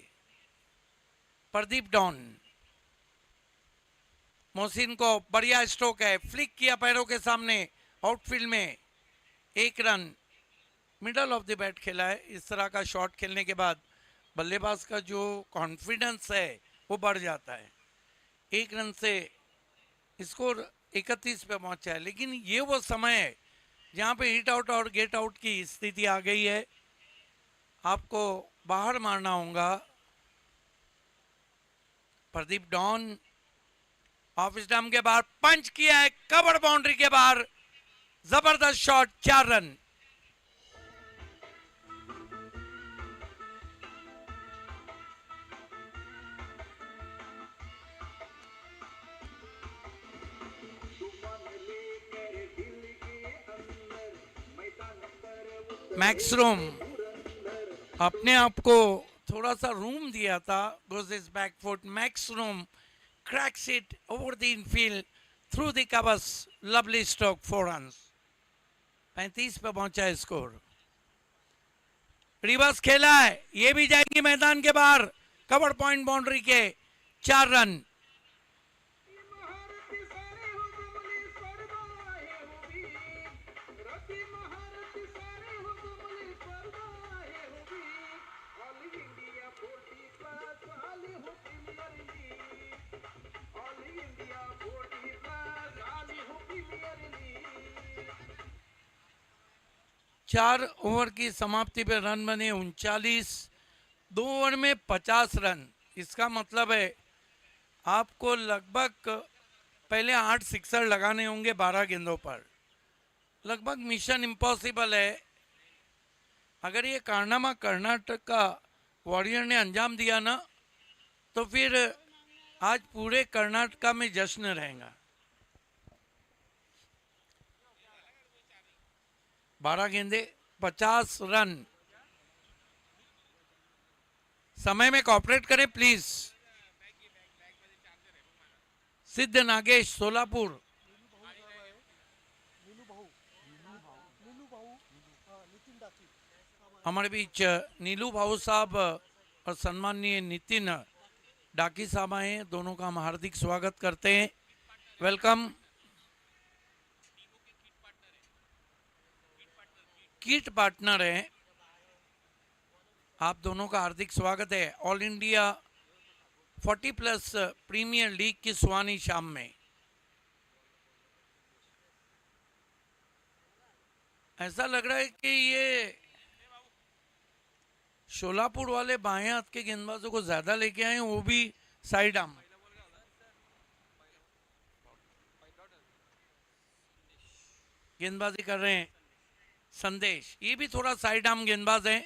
प्रदीप डॉन, मोहसिन को बढ़िया स्ट्रोक है, फ्लिक किया पैरों के सामने आउटफील्ड में, 1 run. Middle of the bat खेला है। इस तरह का शॉट खेलने के बाद बल्लेबाज का जो कॉन्फिडेंस है वो बढ़ जाता है। 1 रन से स्कोर 31 पे पहुंचा है। लेकिन ये वो समय है जहां पे हिट आउट और गेट आउट की स्थिति आ गई है, आपको बाहर मारना होगा। प्रदीप डॉन ऑफ स्टंप के बाहर पंच किया है, कवर बाउंड्री के बाहर, जबरदस्त शॉट, 4 रन। मैक्स रूम अपने आप को थोड़ा सा रूम दिया था, goes is back foot. Max room cracks it over the infield through the covers, lovely stroke, 4 runs। 35 पे पहुंचा है स्कोर। रिवर्स खेला है, ये भी जाएंगे मैदान के बाहर, कवर पॉइंट बाउंड्री के, 4 रन। चार ओवर की समाप्ति पे रन बने 39। 2 ओवर में 50 रन। इसका मतलब है आपको लगभग पहले 8 सिक्सर लगाने होंगे 12 गेंदों पर। लगभग मिशन इम्पॉसिबल है। अगर ये कारनामा कर्नाटक का वॉरियर ने अंजाम दिया ना तो फिर आज पूरे कर्नाटका में जश्न रहेगा। 12 गेंदे, 50 रन। समय में कॉपरेट करें प्लीज। सिद्ध नागेश, सोलापुर। हमारे बीच नीलू भाऊ साहब और सम्माननीय नितिन डाकी साहब आए, दोनों का हम हार्दिक स्वागत करते हैं। वेलकम। किट पार्टनर है, आप दोनों का हार्दिक स्वागत है ऑल इंडिया 40+ प्रीमियर लीग की सुहानी शाम में। ऐसा लग रहा है कि ये शोलापुर वाले बाएं हाथ के गेंदबाजों को ज्यादा लेके आए, वो भी साइड आर्म। गेंदबाजी कर रहे हैं संदेश, ये भी थोड़ा साइड आर्म गेंदबाज है।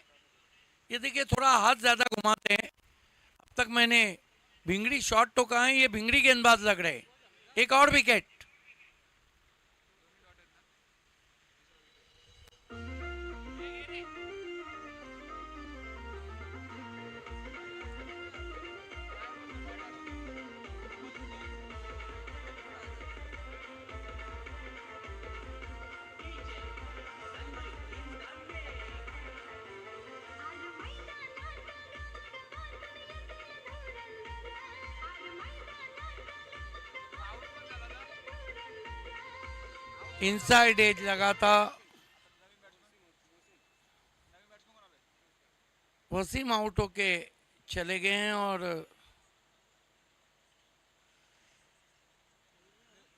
ये देखिए थोड़ा हाथ ज्यादा घुमाते हैं। अब तक मैंने भिंगड़ी शॉट तो कहा है, ये भिंगड़ी गेंदबाज लग रहे। एक और विकेट। इनसाइड एज लगा था। वसीम आउट होके चले गए हैं और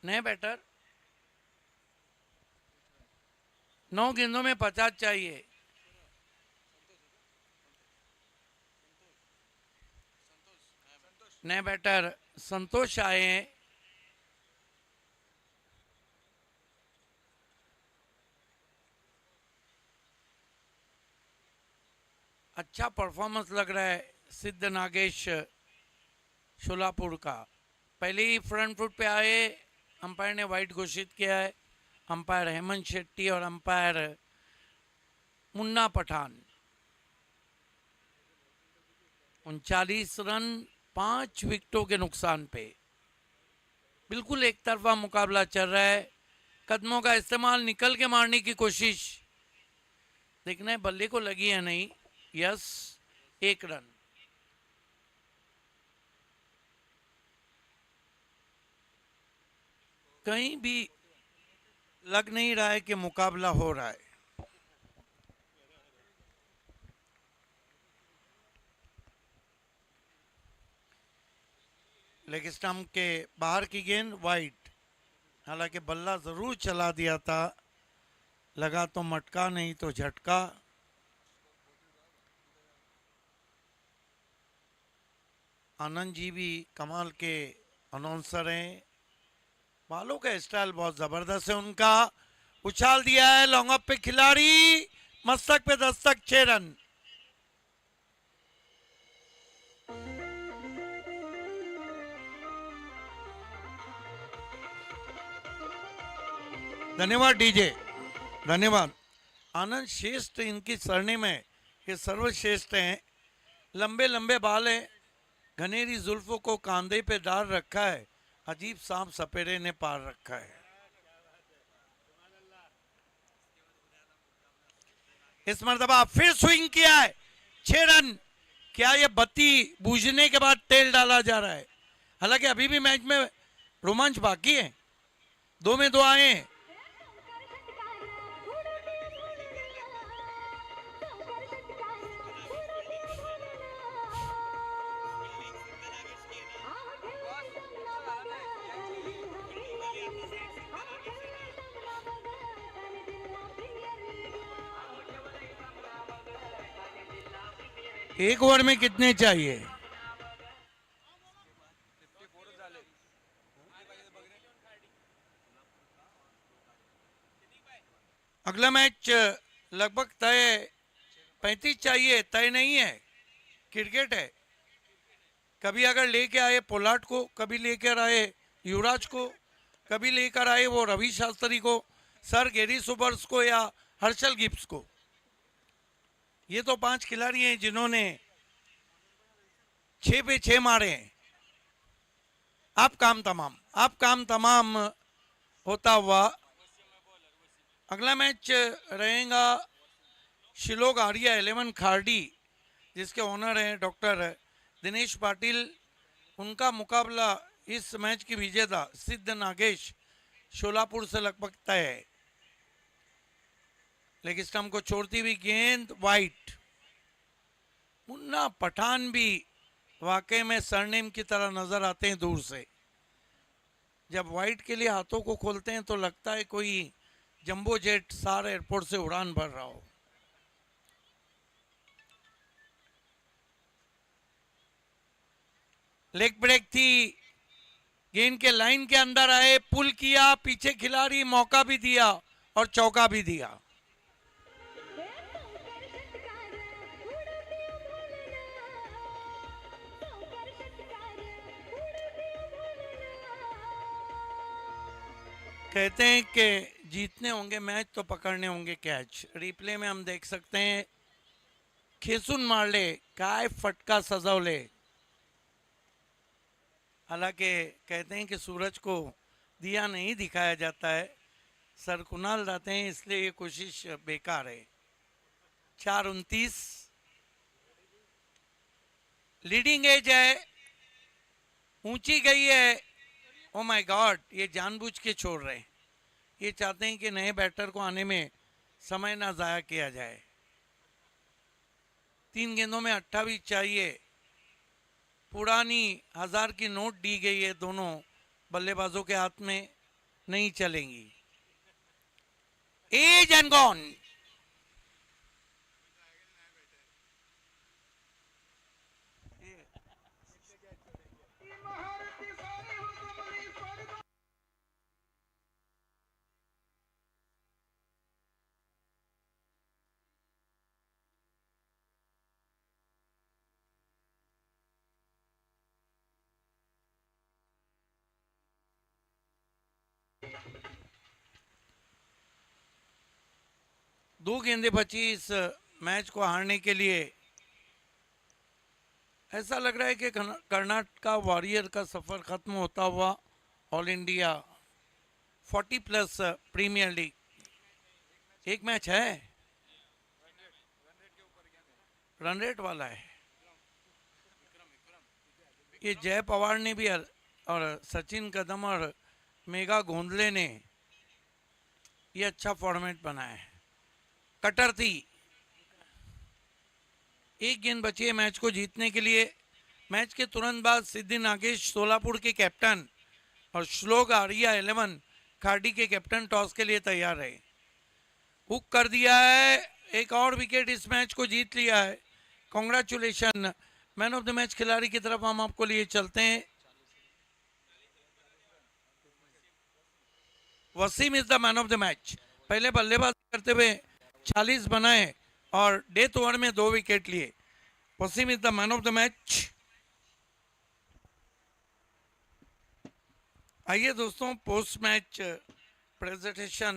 नए बैटर। 9 गेंदों में 50 चाहिए। नए बैटर संतोष आए हैं। अच्छा परफॉर्मेंस लग रहा है सिद्ध नागेश शोलापुर का। पहले ही फ्रंट फुट पे आए, अंपायर ने वाइड घोषित किया है, अंपायर हेमंत शेट्टी और अंपायर मुन्ना पठान। 39 रन 5 विकेटों के नुकसान पे बिल्कुल एक तरफा मुकाबला चल रहा है। कदमों का इस्तेमाल, निकल के मारने की कोशिश, देखना है बल्ले को लगी है नहीं। Yes, 1 run. कहीं भी लग नहीं रहा है कि मुकाबला हो रहा है। लेग स्टंप के बाहर की गेंद वाइड, हालांकि बल्ला जरूर चला दिया था, लगा तो मटका नहीं तो झटका। आनंद जी भी कमाल के अनाउंसर हैं, बालों का स्टाइल बहुत जबरदस्त है उनका। उछाल दिया है लॉन्ग अप पे खिलाड़ी, मस्तक पे दस्तक, 6 रन। धन्यवाद डीजे, धन्यवाद। आनंद श्रेष्ठ इनकी सरने में, ये सर्वश्रेष्ठ हैं। लंबे लंबे बाल हैं, घनेरी जुल्फों को कांधे पे डाल रखा है, अजीब सांप सपेरे ने पार रखा है। इस मर्तबा फिर स्विंग किया है, 6 रन। क्या ये बत्ती बूझने के बाद तेल डाला जा रहा है? हालांकि अभी भी मैच में रोमांच बाकी है, 2 में 2 आए हैं। एक ओवर में कितने चाहिए? अगला मैच लगभग तय, 35 चाहिए, तय नहीं है। क्रिकेट है, कभी अगर लेके आए पोलार्ड को, कभी लेकर आए युवराज को, कभी लेकर आए वो रवि शास्त्री को, सर गैरी सुबर्स को या हर्षल गिब्स को। ये तो 5 खिलाड़ी हैं जिन्होंने 6 पे 6 मारे हैं। आप काम तमाम, आप काम तमाम होता हुआ अगला मैच रहेगा शिलोग आर्या 11 खारडी, जिसके ओनर हैं डॉक्टर दिनेश पाटिल। उनका मुकाबला इस मैच की विजेता सिद्ध नागेश शोलापुर से लगभग तय है। लेग स्टंप को छोड़ती हुई गेंद वाइट। मुन्ना पठान भी वाकई में सरनेम की तरह नजर आते हैं दूर से। जब वाइट के लिए हाथों को खोलते हैं तो लगता है कोई जंबो जेट सार एयरपोर्ट से उड़ान भर रहा हो। लेग ब्रेक थी, गेंद के लाइन के अंदर आए, पुल किया, पीछे खिलाड़ी, मौका भी दिया और चौका भी दिया। कहते हैं कि जीतने होंगे मैच तो पकड़ने होंगे कैच। रिप्ले में हम देख सकते हैं, खेसून मारले, काय फटका सजवले। हालांकि कहते हैं कि सूरज को दिया नहीं दिखाया जाता है, सर कुनाल रहते हैं, इसलिए ये कोशिश बेकार है। 4:29 लीडिंग एज है, ऊंची गई है। ओ माय गॉड, ये जानबूझ के छोड़ रहे हैं, ये चाहते हैं कि नए बैटर को आने में समय ना जाया किया जाए। 3 गेंदों में 28 चाहिए। पुरानी 1000 की नोट दी गई है, दोनों बल्लेबाजों के हाथ में, नहीं चलेंगी। As and gone. 2 गेंदें बची इस मैच को हारने के लिए। ऐसा लग रहा है कि कर्नाटक वॉरियर का सफर खत्म होता हुआ all India 40 plus premier league. एक मैच है, रन रेट वाला है। ये जय पवार ने भी और सचिन कदम और मेगा गोंदले ने ये अच्छा फॉर्मेट बनाया है। कटर थी, एक गेंद बची है मैच को जीतने के लिए। मैच के तुरंत बाद सिद्धि नागेश सोलापुर के कैप्टन और श्लोक आर्या 11 खाड़ी के कैप्टन टॉस के लिए तैयार रहे। हुक कर दिया है, एक और विकेट इस मैच को जीत लिया है। Congratulation. Man of the match खिलाड़ी की तरफ हम आपको लिए चलते हैं। Wasim is the man of the match. पहले बल्लेबाजी करते हुए 40 बनाए और डेथ ओवर में 2 विकेट लिए। Wasim is the man of the match. आइए दोस्तों, पोस्ट मैच प्रेजेंटेशन